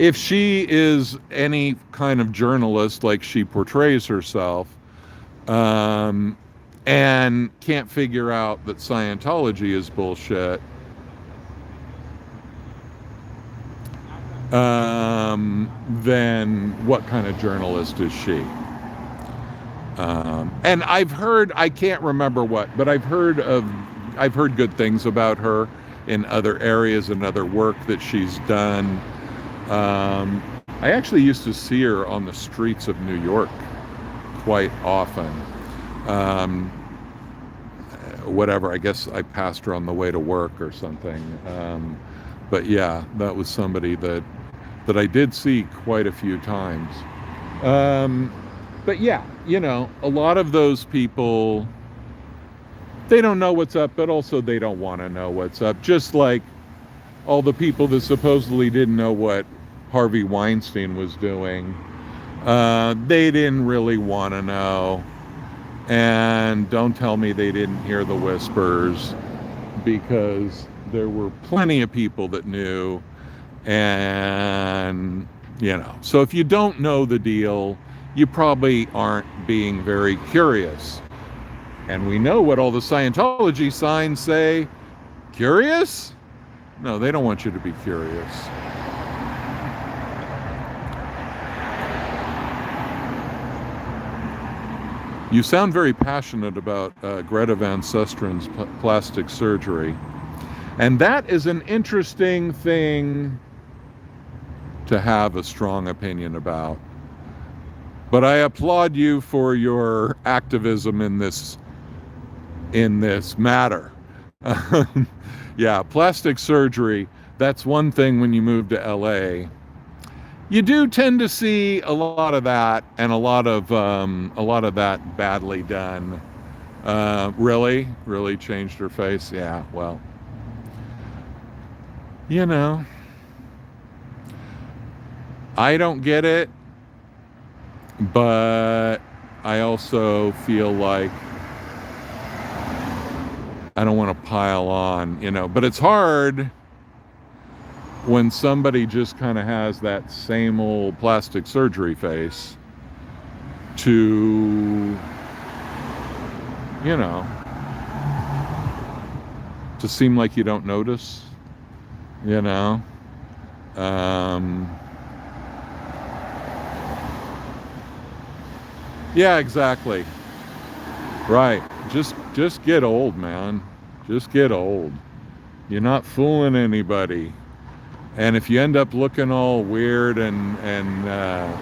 if she is any kind of journalist like she portrays herself, and can't figure out that Scientology is bullshit, then what kind of journalist is she? And I've heard, I can't remember what, but I've heard good things about her in other areas and other work that she's done. I actually used to see her on the streets of New York quite often. Whatever, I guess I passed her on the way to work or something. But yeah, that was somebody that I did see quite a few times. But yeah, a lot of those people, they don't know what's up, but also they don't want to know what's up. Just like all the people that supposedly didn't know what Harvey Weinstein was doing. They didn't really want to know. And don't tell me they didn't hear the whispers, because there were plenty of people that knew. And, so if you don't know the deal, you probably aren't being very curious. And we know what all the Scientology signs say. Curious? No, they don't want you to be curious. You sound very passionate about Greta Van Sustren's plastic surgery. And that is an interesting thing to have a strong opinion about. But I applaud you for your activism in this matter. Yeah, plastic surgery, that's one thing when you move to LA. You do tend to see a lot of that, and a lot of that badly done. Really changed her face. Yeah, well, you know, I don't get it, but I also feel like I don't want to pile on, but it's hard when somebody just kind of has that same old plastic surgery face to, to seem like you don't notice, yeah, exactly. Right. Just get old, man. Just get old. You're not fooling anybody. And if you end up looking all weird and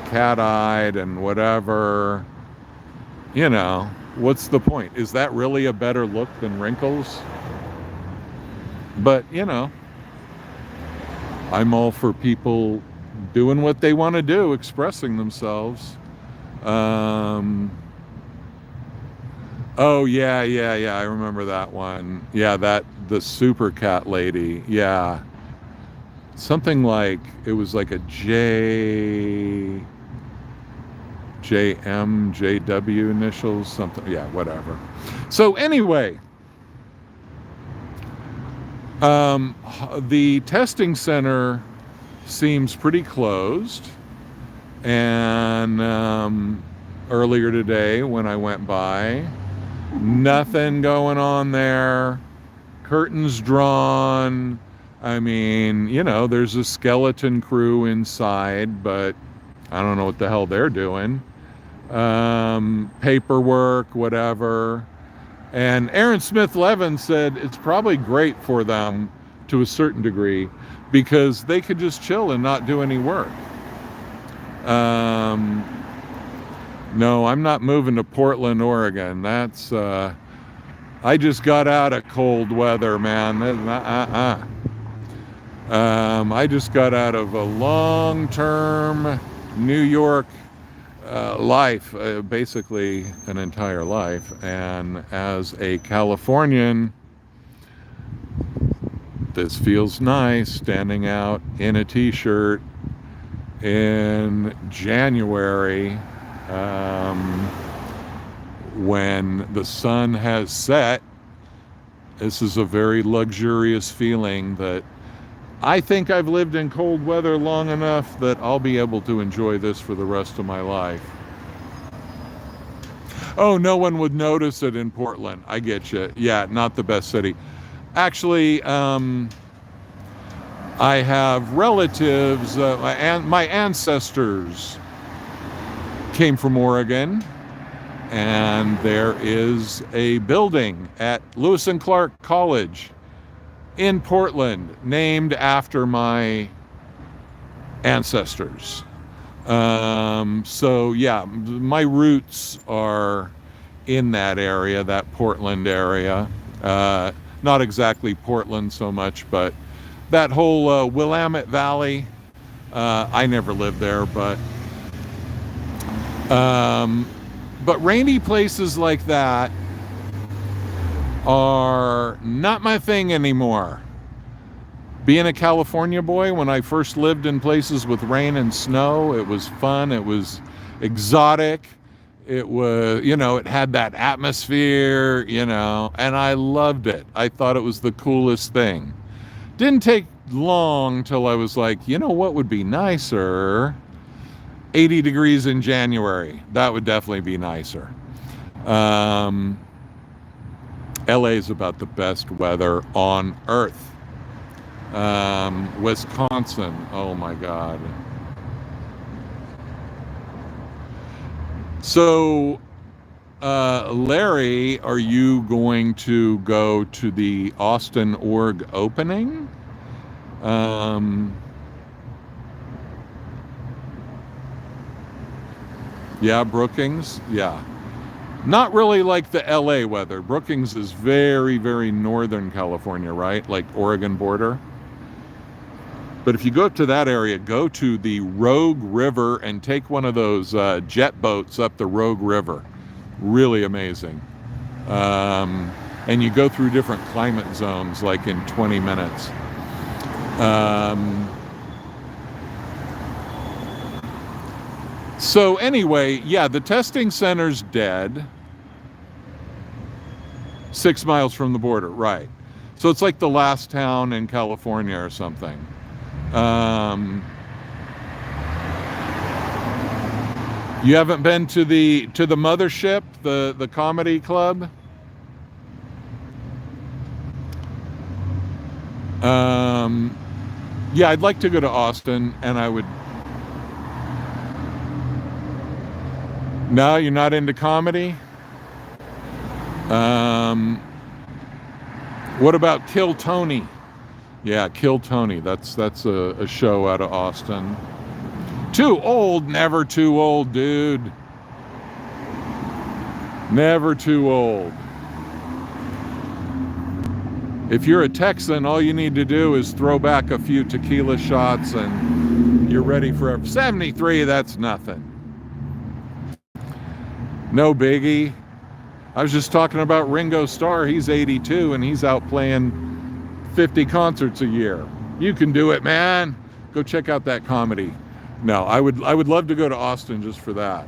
cat-eyed and whatever, what's the point? Is that really a better look than wrinkles? But, I'm all for people doing what they want to do, expressing themselves. Oh, yeah, I remember that one. Yeah, the super cat lady. Yeah. Something like, it was like a JM, JW initials, something. Yeah, whatever. So anyway, the testing center seems pretty closed. And earlier today when I went by, nothing going on there. Curtains drawn. I mean, there's a skeleton crew inside, but I don't know what the hell they're doing. Paperwork, whatever. And Aaron Smith Levin said it's probably great for them to a certain degree because they could just chill and not do any work. No, I'm not moving to Portland, Oregon. That's, I just got out of cold weather, man. I just got out of a long-term New York life, basically an entire life. And as a Californian, this feels nice, standing out in a t-shirt in January, when the sun has set. This is a very luxurious feeling that I think I've lived in cold weather long enough that I'll be able to enjoy this for the rest of my life. Oh, no one would notice it in Portland. I get you. Yeah, not the best city. Actually, I have relatives, my ancestors came from Oregon, and there is a building at Lewis and Clark College in Portland named after my ancestors. So yeah, my roots are in that area, that Portland area. Not exactly Portland so much, but that whole Willamette Valley. I never lived there, but rainy places like that are not my thing anymore. Being a California boy, when I first lived in places with rain and snow, it was fun, it was exotic, it was, it had that atmosphere, and I loved it. I thought it was the coolest thing. Didn't take long till I was like, what would be nicer? 80 degrees in January. That would definitely be nicer. LA is about the best weather on earth. Wisconsin, oh my God. So, Larry, are you going to go to the Austin org opening? Yeah, Brookings. Yeah. Not really like the LA weather. Brookings is very, very northern California, right? Like Oregon border. But if you go up to that area, go to the Rogue River and take one of those jet boats up the Rogue River. Really amazing. And you go through different climate zones like in 20 minutes. So anyway, yeah, the testing center's dead. 6 miles from the border, right. So it's like the last town in California or something. You haven't been to the Mothership, the comedy club? Yeah, I'd like to go to Austin, and I would. No, you're not into comedy? What about Kill Tony? Yeah, Kill Tony. That's a show out of Austin. Too old? Never too old, dude. Never too old. If you're a Texan, all you need to do is throw back a few tequila shots and you're ready for 73. That's nothing. No biggie. I was just talking about Ringo Starr. He's 82 and he's out playing 50 concerts a year. You can do it, man. Go check out that comedy. No, I would love to go to Austin just for that.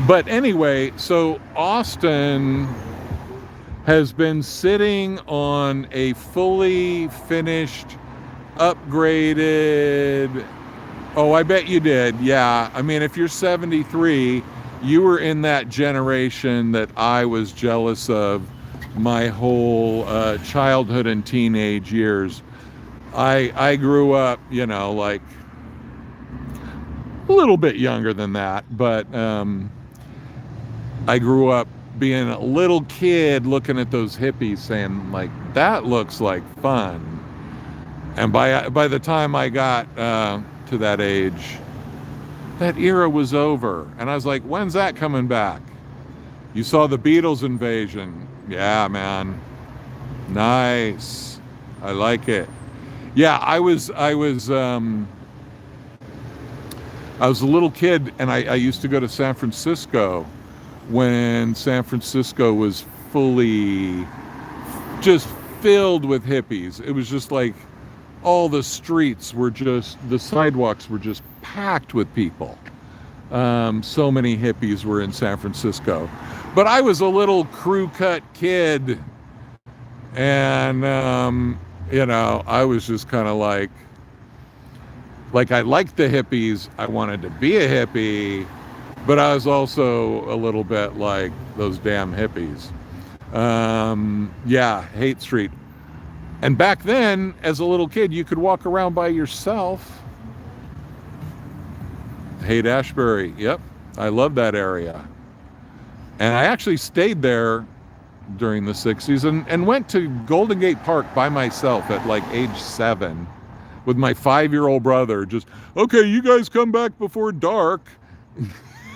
But anyway, so Austin has been sitting on a fully finished, upgraded. Oh, I bet you did. Yeah. I mean, if you're 73, you were in that generation that I was jealous of my whole childhood and teenage years. I grew up, like a little bit younger than that, but I grew up being a little kid looking at those hippies saying, like, that looks like fun. And by the time I got to that age, that era was over. And I was like, when's that coming back? You saw the Beatles invasion. Yeah, man. Nice. I like it. Yeah, I was a little kid, and I used to go to San Francisco when San Francisco was fully just filled with hippies. It was just like all the streets were just, the sidewalks were just packed with people. So many hippies were in San Francisco. But I was a little crew cut kid, and I was just kind of like I liked the hippies. I wanted to be a hippie, but I was also a little bit like those damn hippies. Yeah, Haight Street. And back then, as a little kid, you could walk around by yourself. Haight-Ashbury, yep. I love that area. And I actually stayed there during the 60s and went to Golden Gate Park by myself at like age 7 with my 5-year-old brother. Just, okay, you guys come back before dark.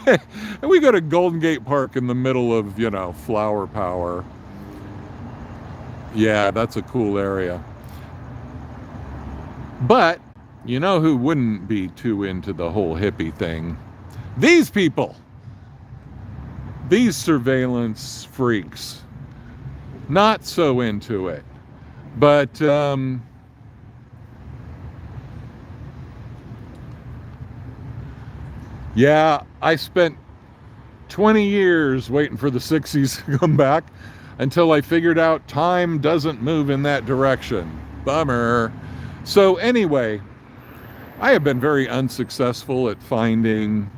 And we go to Golden Gate Park in the middle of, Flower Power. Yeah, that's a cool area. But, you know who wouldn't be too into the whole hippie thing? These people. These surveillance freaks. Not so into it. But, yeah, I spent 20 years waiting for the 60s to come back until I figured out time doesn't move in that direction. Bummer. So anyway, I have been very unsuccessful at finding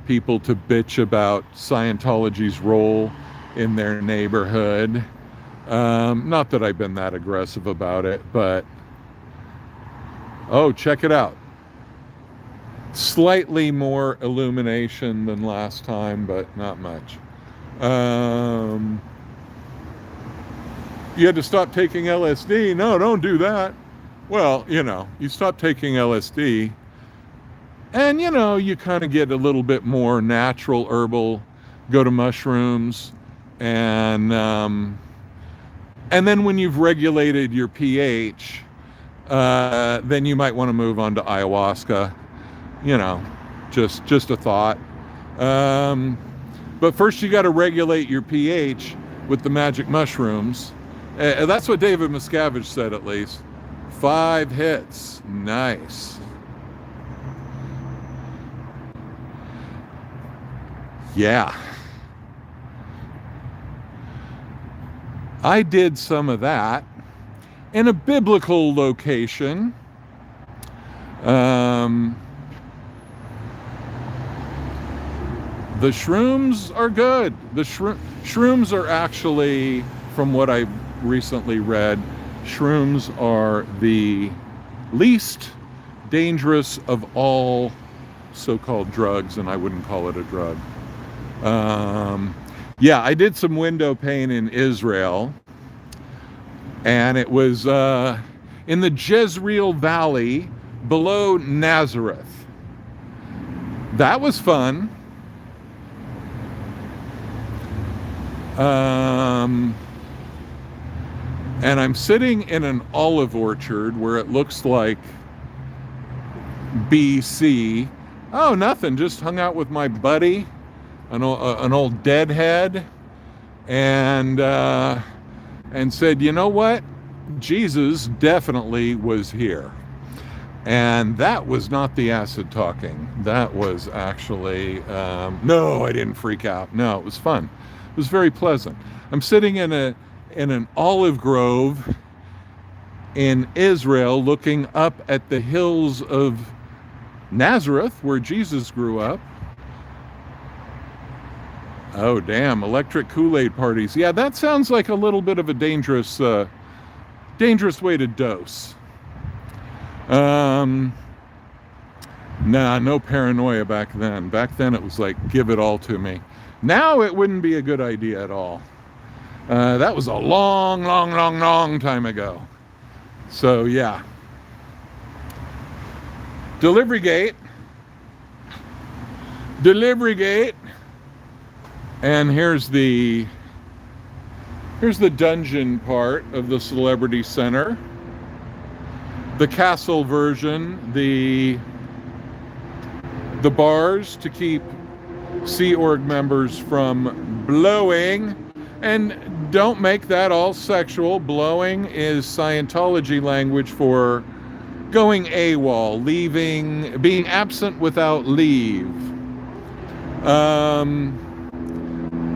people to bitch about Scientology's role in their neighborhood. Not that I've been that aggressive about it, but oh, check it out. Slightly more illumination than last time, but not much. You had to stop taking LSD. No, don't do that. Well, you stop taking LSD, and you kind of get a little bit more natural, herbal, go to mushrooms, and then when you've regulated your pH, then you might want to move on to ayahuasca. Just a thought. But first you got to regulate your pH with the magic mushrooms. That's what David Miscavige said, at least. 5 hits. Nice. Yeah. I did some of that in a biblical location. The shrooms are good. The shrooms are actually, from what I recently read, shrooms are the least dangerous of all so-called drugs, and I wouldn't call it a drug. Yeah, I did some window pane in Israel, and it was in the Jezreel Valley below Nazareth. That was fun. And I'm sitting in an olive orchard where it looks like BC. Oh, nothing. Just hung out with my buddy, an old deadhead, and said, you know what? Jesus definitely was here. And that was not the acid talking. That was actually, no, I didn't freak out. No, it was fun. It was very pleasant. I'm sitting in an olive grove in Israel, looking up at the hills of Nazareth, where Jesus grew up. Oh, damn, electric Kool-Aid parties. Yeah, that sounds like a little bit of a dangerous way to dose. Nah, no paranoia back then. Back then it was like, give it all to me. Now it wouldn't be a good idea at all. That was a long, long, long, long time ago. So, yeah. Delivery gate. And here's the dungeon part of the Celebrity Center. The castle version, the bars to keep Sea Org members from blowing. And don't make that all sexual. Blowing is Scientology language for going AWOL, leaving, being absent without leave.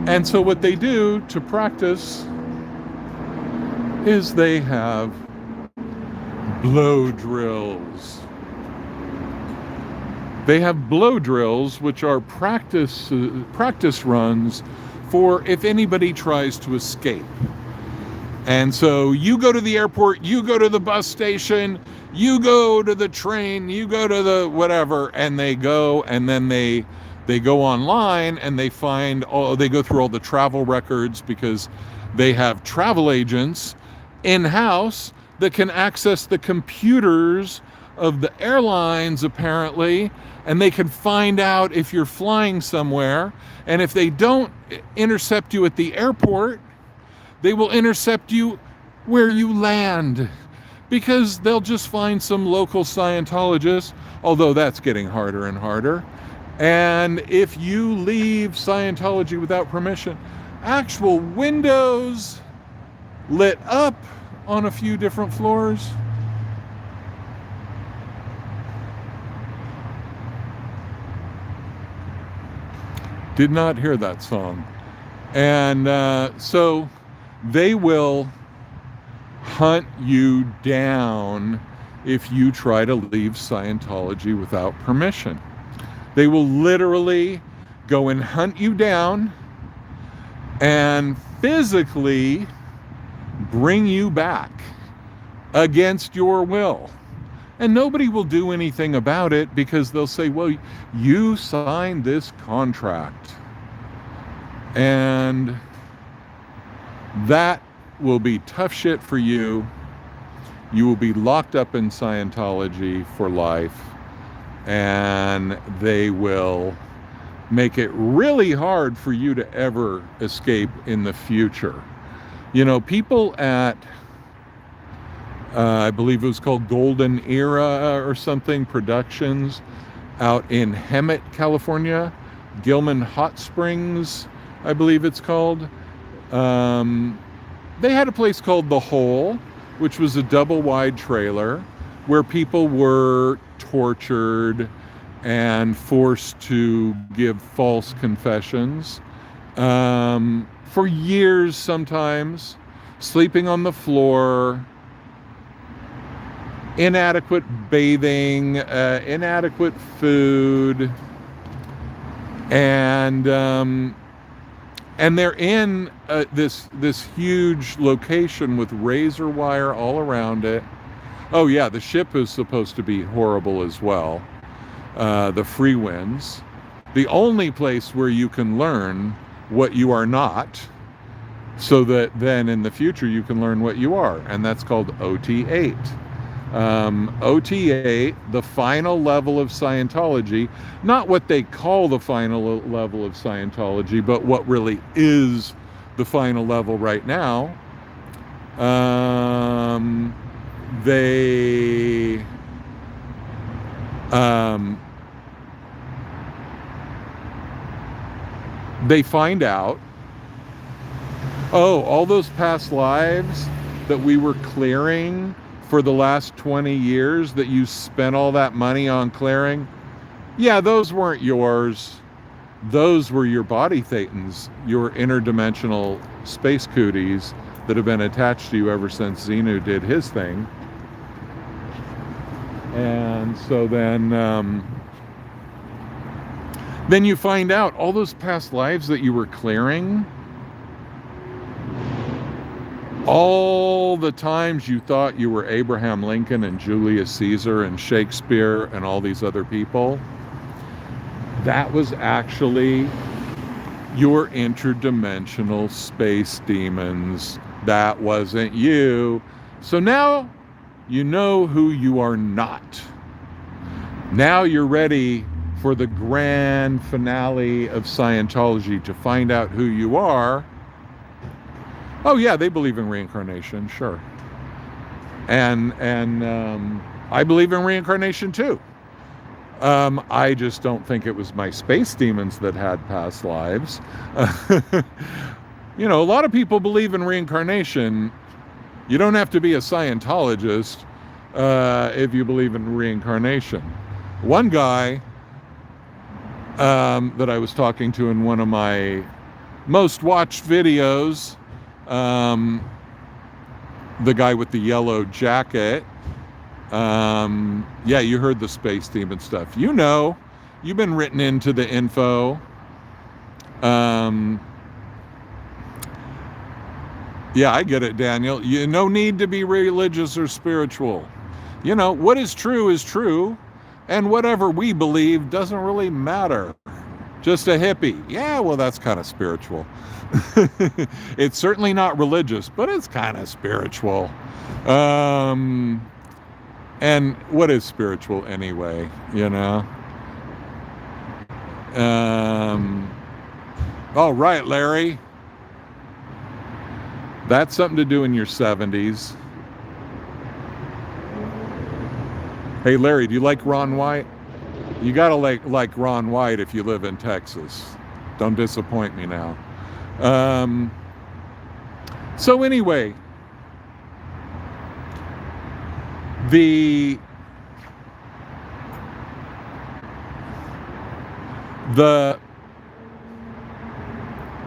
And so what they do to practice is they have blow drills. They have blow drills, which are practice runs for if anybody tries to escape. And so you go to the airport, you go to the bus station, you go to the train, you go to the whatever, and they go, and then they go online and they go through all the travel records, because they have travel agents in-house that can access the computers of the airlines, apparently, and they can find out if you're flying somewhere. And if they don't intercept you at the airport, they will intercept you where you land, because they'll just find some local Scientologist, although that's getting harder and harder. And if you leave Scientology without permission, actual windows lit up on a few different floors. Did not hear that song. And so they will hunt you down if you try to leave Scientology without permission. They will literally go and hunt you down and physically bring you back against your will. And nobody will do anything about it because they'll say, well, you signed this contract. And that will be tough shit for you. You will be locked up in Scientology for life. And they will make it really hard for you to ever escape in the future. You know, people at, I believe it was called Golden Era or something, Productions, out in Hemet, California, Gilman Hot Springs, I believe it's called. They had a place called The Hole, which was a double-wide trailer where people were tortured and forced to give false confessions for years sometimes, sleeping on the floor, inadequate bathing, inadequate food, and they're in this huge location with razor wire all around it. Oh yeah, the ship is supposed to be horrible as well. The free winds. The only place where you can learn what you are not, so that then in the future you can learn what you are, and that's called OT8. OT8, the final level of Scientology, not what they call the final level of Scientology, but what really is the final level right now. They find out, oh, all those past lives that we were clearing for the last 20 years that you spent all that money on clearing, yeah, those weren't yours. Those were your body thetans, your interdimensional space cooties that have been attached to you ever since Xenu did his thing. And so then you find out all those past lives that you were clearing, all the times you thought you were Abraham Lincoln and Julius Caesar and Shakespeare and all these other people, that was actually your interdimensional space demons. That wasn't you. So now you know who you are not. Now you're ready for the grand finale of Scientology to find out who you are. Oh yeah, they believe in reincarnation, sure. And I believe in reincarnation too. I just don't think it was my space demons that had past lives. You know, a lot of people believe in reincarnation. You don't have to be a Scientologist if you believe in reincarnation. One guy that I was talking to in one of my most watched videos, the guy with the yellow jacket, yeah, you heard the space demon stuff. You know, you've been written into the info. Yeah, I get it, Daniel. No need to be religious or spiritual. You know, what is true, and whatever we believe doesn't really matter. Just a hippie. Yeah, well, that's kind of spiritual. It's certainly not religious, but it's kind of spiritual. And what is spiritual anyway, you know? All right, Larry. That's something to do in your 70s. Hey, Larry, do you like Ron White? You gotta like Ron White if you live in Texas. Don't disappoint me now. So anyway, the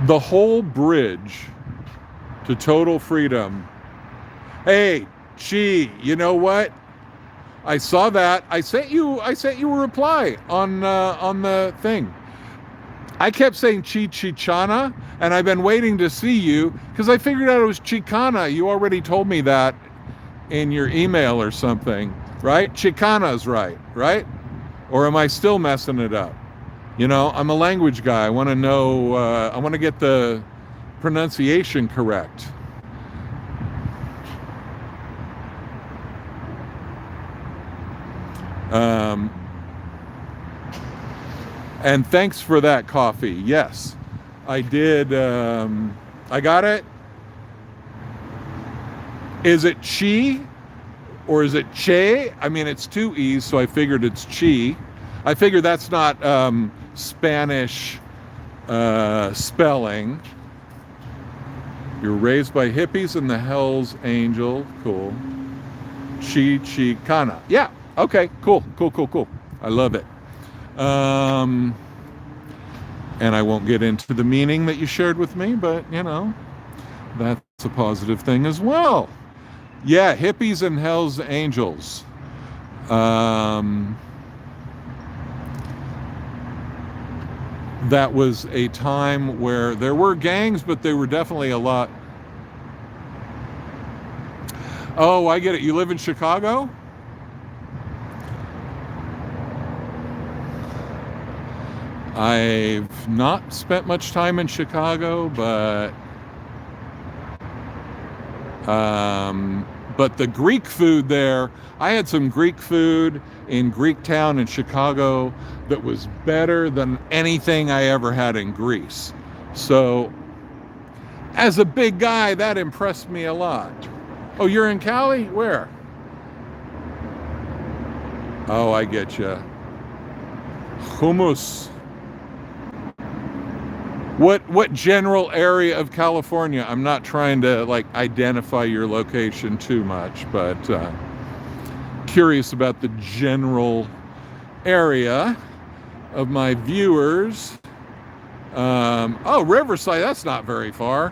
whole bridge to total freedom. Hey, Chi, you know what? I saw that. I sent you a reply on the thing. I kept saying Chichana, and I've been waiting to see you because I figured out it was Chicana. You already told me that in your email or something. right? Chicana's right, right? Or am I still messing it up? You know, I'm a language guy. I want to know, I want to get the pronunciation correct. And thanks for that coffee. Yes, I did. I got it. Is it chi or is it che? I mean, it's two E's, so I figured it's chi. I figure that's not Spanish spelling. You're raised by hippies and the Hell's Angel. Cool. Chicana. Yeah. Okay. Cool. I love it. And I won't get into the meaning that you shared with me, but you know, that's a positive thing as well. Yeah, hippies and Hell's Angels. That was a time where there were gangs, but they were definitely a lot. Oh, I get it. You live in Chicago? I've not spent much time in Chicago, but the Greek food there, I had some Greek food in Greek town in Chicago that was better than anything I ever had in Greece. So as a big guy, that impressed me a lot. Oh, you're in Cali? Where? Oh, I get you. Hummus. What general area of California? I'm not trying to like identify your location too much, but curious about the general area of my viewers. Oh, Riverside, that's not very far.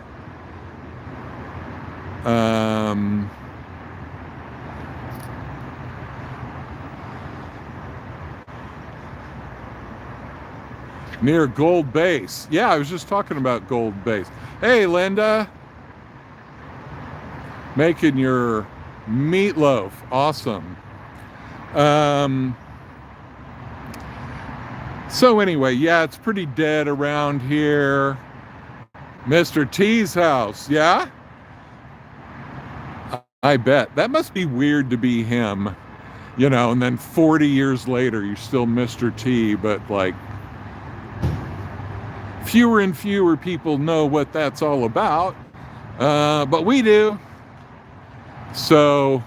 Near Gold Base. Yeah, I was just talking about Gold Base. Hey, Linda. Making your meatloaf. Awesome. So anyway, yeah, it's pretty dead around here. Mr. T's house, yeah? I bet. That must be weird to be him, you know, and then 40 years later, you're still Mr. T, but like, fewer and fewer people know what that's all about, but we do. So,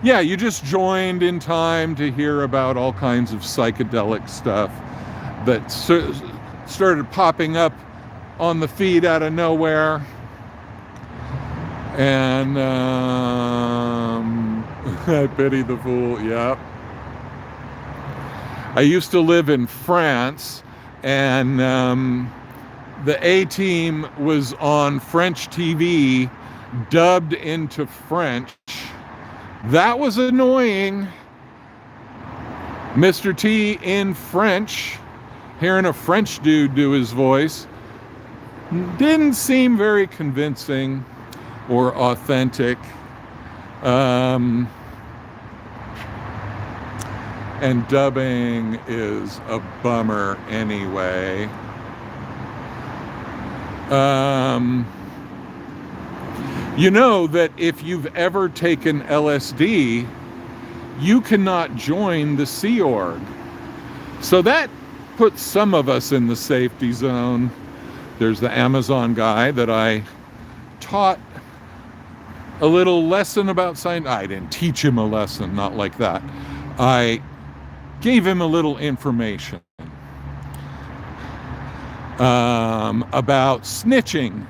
yeah, you just joined in time to hear about all kinds of psychedelic stuff that started popping up on the feed out of nowhere. And I pity the fool, yep. I used to live in France, and the A-Team was on French TV, dubbed into French. That was annoying. Mr. T in French, hearing a French dude do his voice, didn't seem very convincing or authentic. And dubbing is a bummer anyway. You know that if you've ever taken LSD, you cannot join the Sea Org. So that puts some of us in the safety zone. There's the Amazon guy that I taught a little lesson about science. I didn't teach him a lesson, not like that. I gave him a little information about snitching,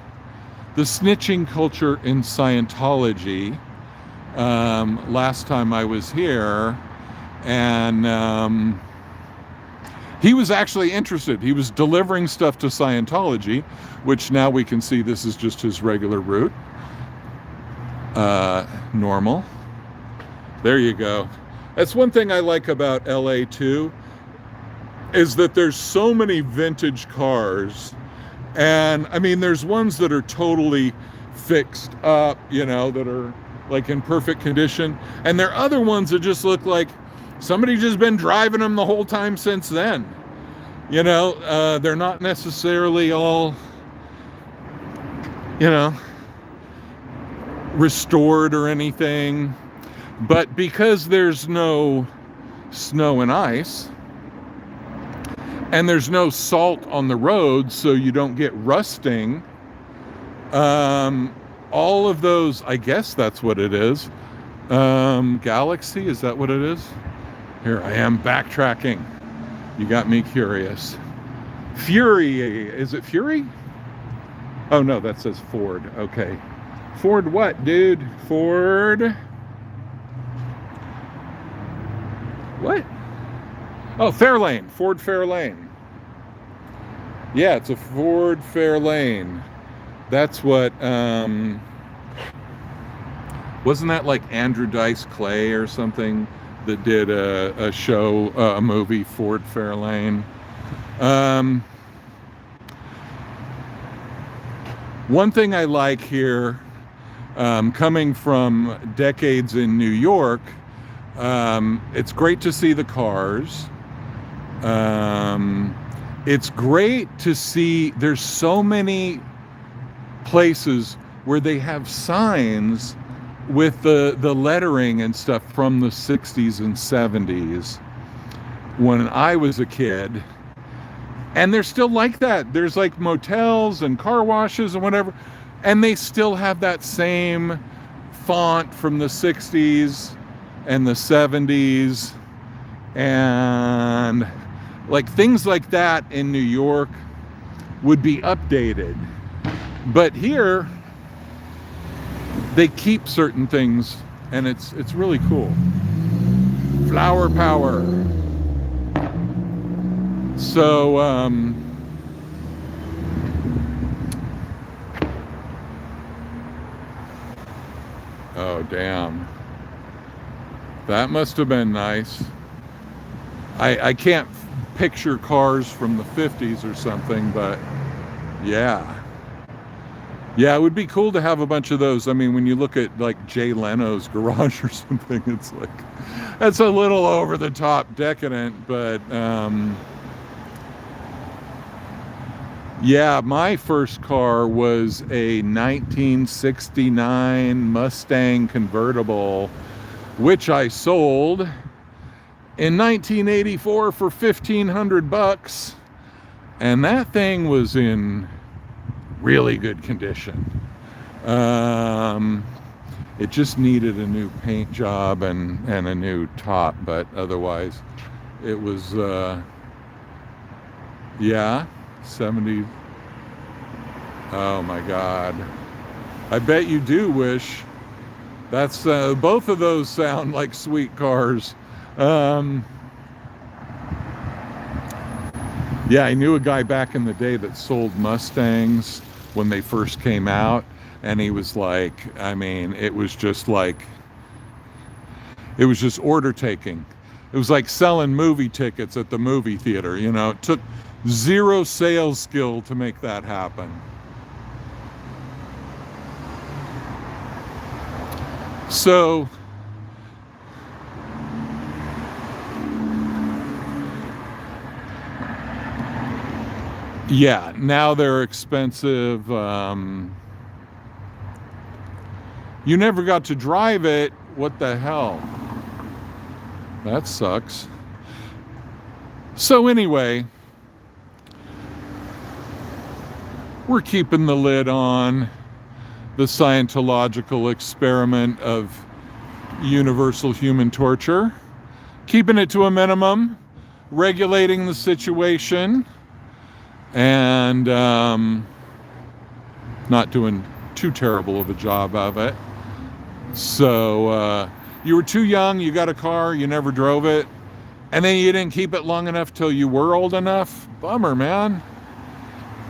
the snitching culture in Scientology, last time I was here, and he was actually interested. He was delivering stuff to Scientology, which now we can see this is just his regular route. Normal. There you go. That's one thing I like about LA too, is that there's so many vintage cars. And I mean, there's ones that are totally fixed up, you know, that are like in perfect condition. And there are other ones that just look like somebody just been driving them the whole time since then. You know, they're not necessarily all, you know, restored or anything. But because there's no snow and ice, and there's no salt on the road, so you don't get rusting, all of those, I guess that's what it is. Galaxy, is that what it is? Here I am backtracking. You got me curious. Fury, is it Fury? Oh no, that says Ford. Okay. Ford what, dude? Ford. What? Oh, Fairlane. Ford Fairlane. Yeah, it's a Ford Fairlane. That's what, wasn't that like Andrew Dice Clay or something that did a show, a movie, Ford Fairlane? One thing I like here, coming from decades in New York, it's great to see the cars. It's great to see there's so many places where they have signs with the lettering and stuff from the 60s and 70s when I was a kid. And they're still like that. There's like motels and car washes and whatever, and they still have that same font from the 60s and the 70s, and like things like that in New York would be updated. But here they keep certain things, and it's really cool. Flower power. So oh damn, that must have been nice. I can't picture cars from the 50s or something, but yeah, it would be cool to have a bunch of those. I mean, when you look at like Jay Leno's garage or something, it's like, that's a little over the top decadent, but yeah, my first car was a 1969 Mustang convertible, which I sold in 1984 for $1,500, and that thing was in really good condition. It just needed a new paint job and a new top, but otherwise it was yeah, 70. Oh my God, I bet you do wish. That's both of those sound like sweet cars. Yeah, I knew a guy back in the day that sold Mustangs when they first came out, and he was like, I mean, it was just order taking. It was like selling movie tickets at the movie theater, you know. It took zero sales skill to make that happen. So yeah, now they're expensive. You never got to drive it. What the hell? That sucks. So anyway, we're keeping the lid on the Scientological experiment of universal human torture, keeping it to a minimum, regulating the situation, and not doing too terrible of a job of it. So you were too young, you got a car, you never drove it, and then you didn't keep it long enough till you were old enough. Bummer, man.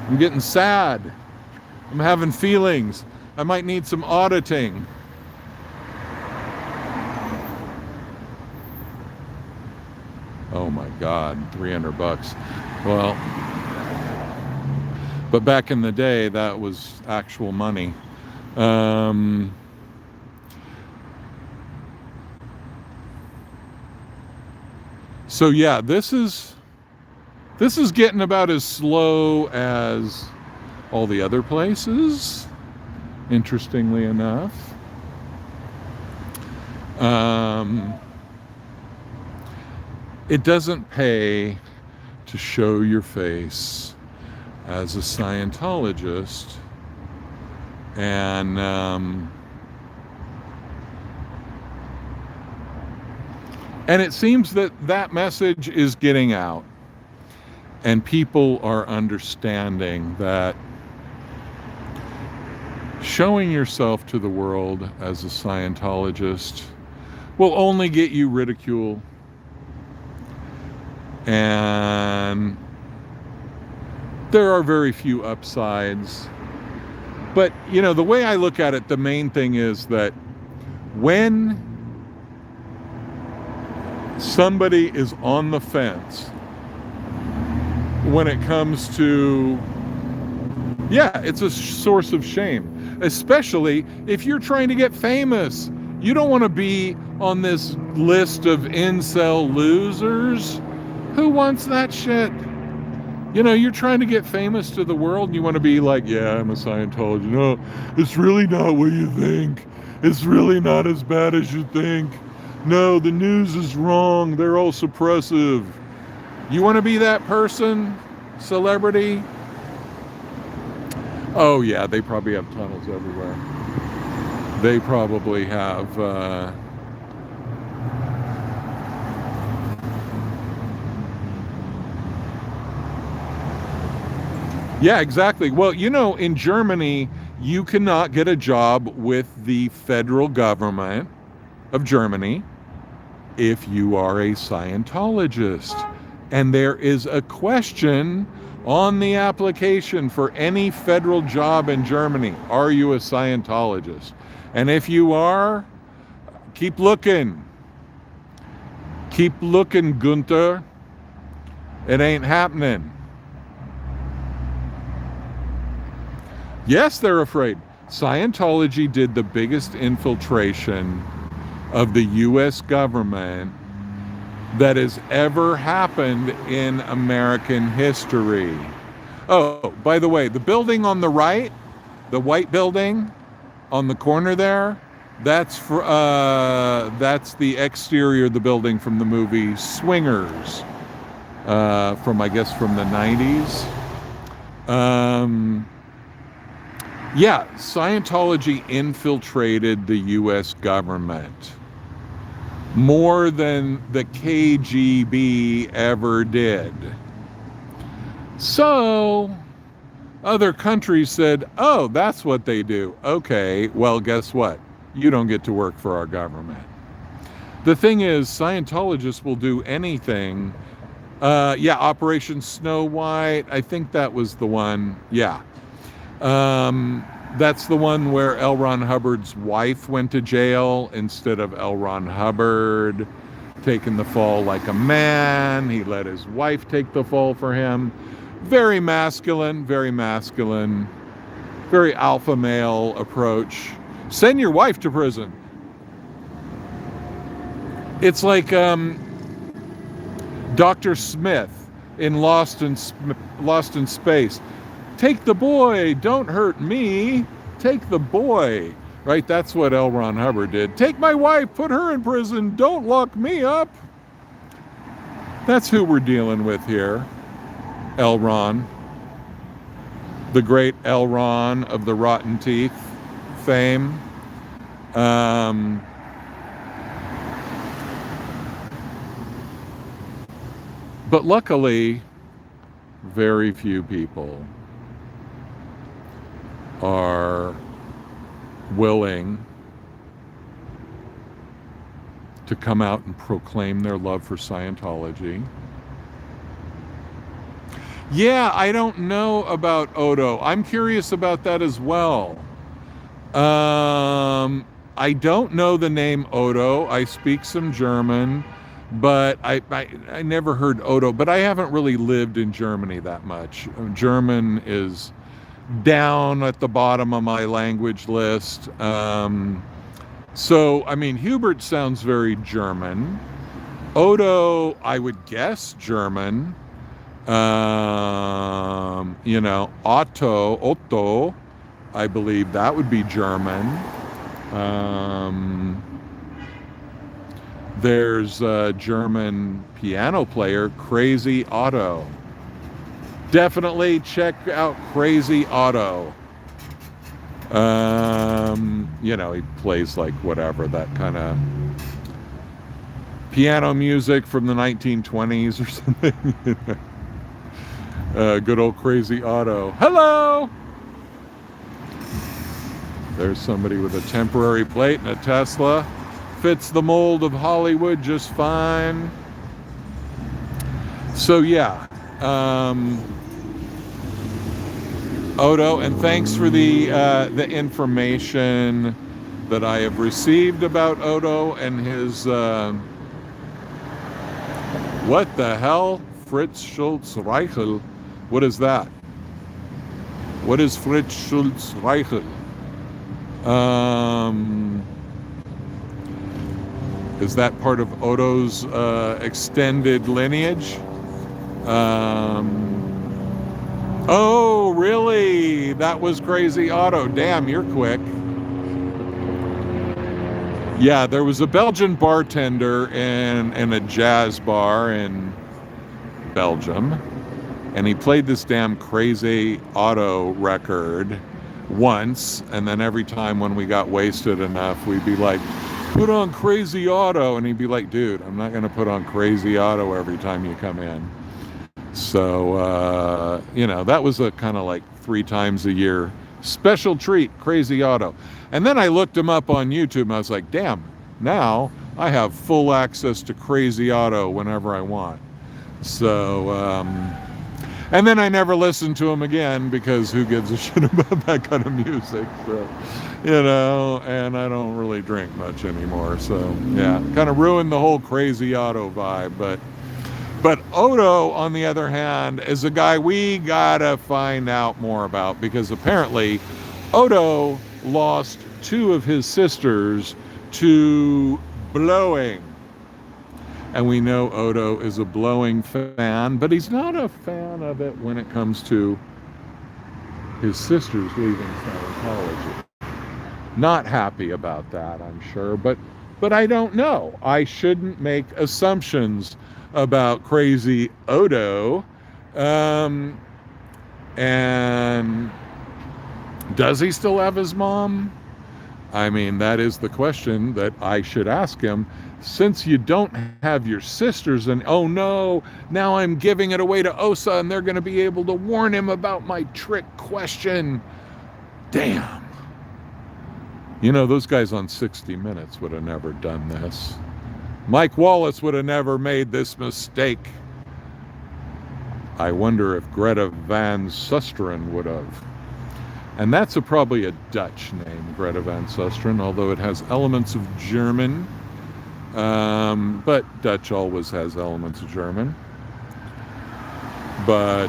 I'm getting sad. I'm having feelings. I might need some auditing. Oh my God, $300. Well, but back in the day, that was actual money. So yeah, this is getting about as slow as all the other places, interestingly enough. It doesn't pay to show your face as a Scientologist, and it seems that that message is getting out, and people are understanding that showing yourself to the world as a Scientologist will only get you ridicule, and there are very few upsides. But, you know, the way I look at it, the main thing is that when somebody is on the fence when it comes to, yeah, it's a source of shame, especially if you're trying to get famous. You don't want to be on this list of incel losers. Who wants that shit? You know, you're trying to get famous to the world and you want to be like, yeah, I'm a Scientologist. No, it's really not what you think. It's really not as bad as you think. No, the news is wrong. They're all suppressive. You want to be that person? Celebrity? Oh yeah, they probably have tunnels everywhere. They probably have yeah, exactly. Well, you know, in Germany, you cannot get a job with the federal government of Germany if you are a Scientologist. And there is a question on the application for any federal job in Germany. Are you a Scientologist? And if you are, keep looking. Keep looking, Gunther. It ain't happening. Yes, they're afraid. Scientology did the biggest infiltration of the U.S. government that has ever happened in American history. Oh, by the way, the building on the right, the white building on the corner there, that's the exterior of the building from the movie Swingers, from the 90s. Yeah, Scientology infiltrated the U.S. government more than the KGB ever did. So other countries said, oh, that's what they do. Okay, well, guess what? You don't get to work for our government. The thing is, Scientologists will do anything. Yeah, Operation Snow White, I think that was the one. Yeah. That's the one where L. Ron Hubbard's wife went to jail instead of L. Ron Hubbard taking the fall like a man. He let his wife take the fall for him. Very masculine, very alpha male approach. Send your wife to prison. It's like Dr. Smith in Lost in Space. Take the boy, don't hurt me. Take the boy. Right? That's what L. Ron Hubbard did. Take my wife, put her in prison, don't lock me up. That's who we're dealing with here. L. Ron. The great L. Ron of the Rotten Teeth fame. But luckily, very few people are willing to come out and proclaim their love for Scientology. Yeah, I don't know about Odo. I'm curious about that as well. I don't know the name Odo. I speak some German, but I never heard Odo. But I haven't really lived in Germany that much. German is down at the bottom of my language list. So, I mean, Hubert sounds very German. Odo, I would guess German. Otto, I believe that would be German. There's a German piano player, Crazy Otto. Definitely check out Crazy Otto. He plays like whatever, that kind of piano music from the 1920s or something. Good old Crazy Otto. Hello! There's somebody with a temporary plate and a Tesla. Fits the mold of Hollywood just fine. So yeah, Odo, and thanks for the information that I have received about Odo and his what the hell? Fritz Schultz Reichel. What is that? What is Fritz Schultz Reichel? Is that part of Odo's extended lineage? Oh, really? That was Crazy Otto. Damn, you're quick. Yeah, there was a Belgian bartender in a jazz bar in Belgium, and he played this damn Crazy Otto record once, and then every time when we got wasted enough, we'd be like, put on Crazy Otto, and he'd be like, dude, I'm not going to put on Crazy Otto every time you come in. So, that was a kind of like 3 times a year special treat, Crazy Otto. And then I looked him up on YouTube, and I was like, damn, now I have full access to Crazy Otto whenever I want. So, and then I never listened to him again, because who gives a shit about that kind of music? So, and I don't really drink much anymore. So, yeah, kind of ruined the whole Crazy Otto vibe. But Odo, on the other hand, is a guy we gotta find out more about, because apparently Odo lost 2 of his sisters to blowing. And we know Odo is a blowing fan, but he's not a fan of it when it comes to his sisters leaving Scientology. Not happy about that, I'm sure, but I don't know. I shouldn't make assumptions about Crazy Odo. And does he still have his mom? I mean, that is the question that I should ask him. Since you don't have your sisters, and oh no, now I'm giving it away to Osa, and they're going to be able to warn him about my trick question. Damn. Those guys on 60 Minutes would have never done this. Mike Wallace would have never made this mistake. I wonder if Greta Van Susteren would have. And that's probably a Dutch name, Greta Van Susteren, although it has elements of German. But Dutch always has elements of German. But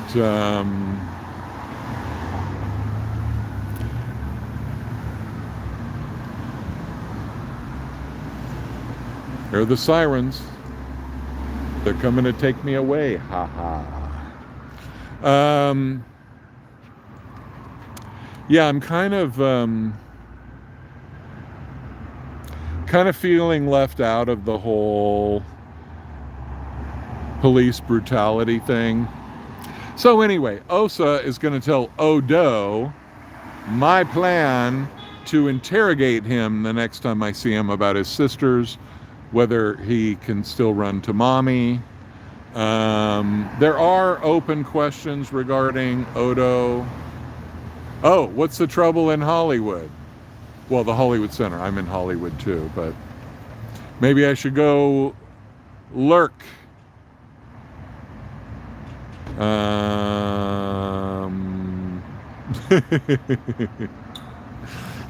here are the sirens. They're coming to take me away. Ha ha. Yeah, I'm kind of feeling left out of the whole police brutality thing. So anyway, Osa is going to tell Odo my plan to interrogate him the next time I see him about his sisters, whether he can still run to mommy. There are open questions regarding Odo. Oh, what's the trouble in Hollywood? Well, the Hollywood Center. I'm in Hollywood too, but maybe I should go lurk.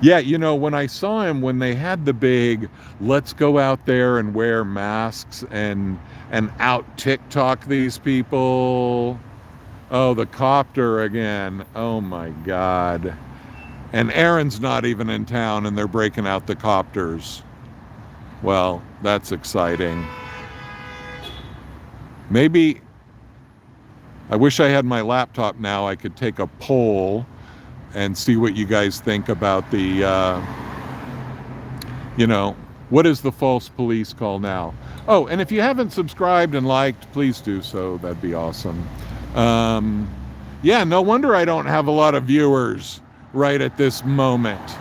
Yeah, when I saw him, when they had the big, let's go out there and wear masks and out TikTok these people. Oh, the copter again. Oh my God. And Aaron's not even in town, and they're breaking out the copters. Well, that's exciting. Maybe, I wish I had my laptop now. I could take a poll and see what you guys think about the, what is the false police call now? Oh, and if you haven't subscribed and liked, please do so. That'd be awesome. Yeah, no wonder I don't have a lot of viewers right at this moment.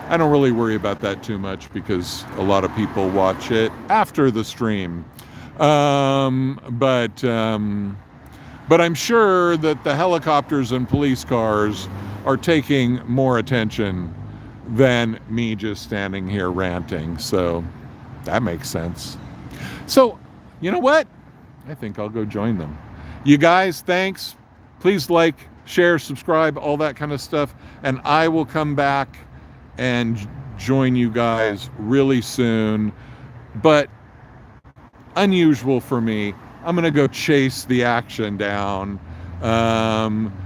I don't really worry about that too much because a lot of people watch it after the stream. But I'm sure that the helicopters and police cars are taking more attention than me just standing here ranting. So that makes sense. So, you know what? I think I'll go join them. You guys, thanks. Please like, share, subscribe, all that kind of stuff. And I will come back and join you guys really soon. But unusual for me, I'm going to go chase the action down.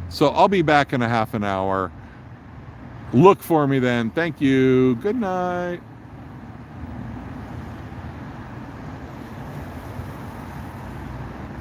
So I'll be back in a half an hour. Look for me then. Thank you. Good night.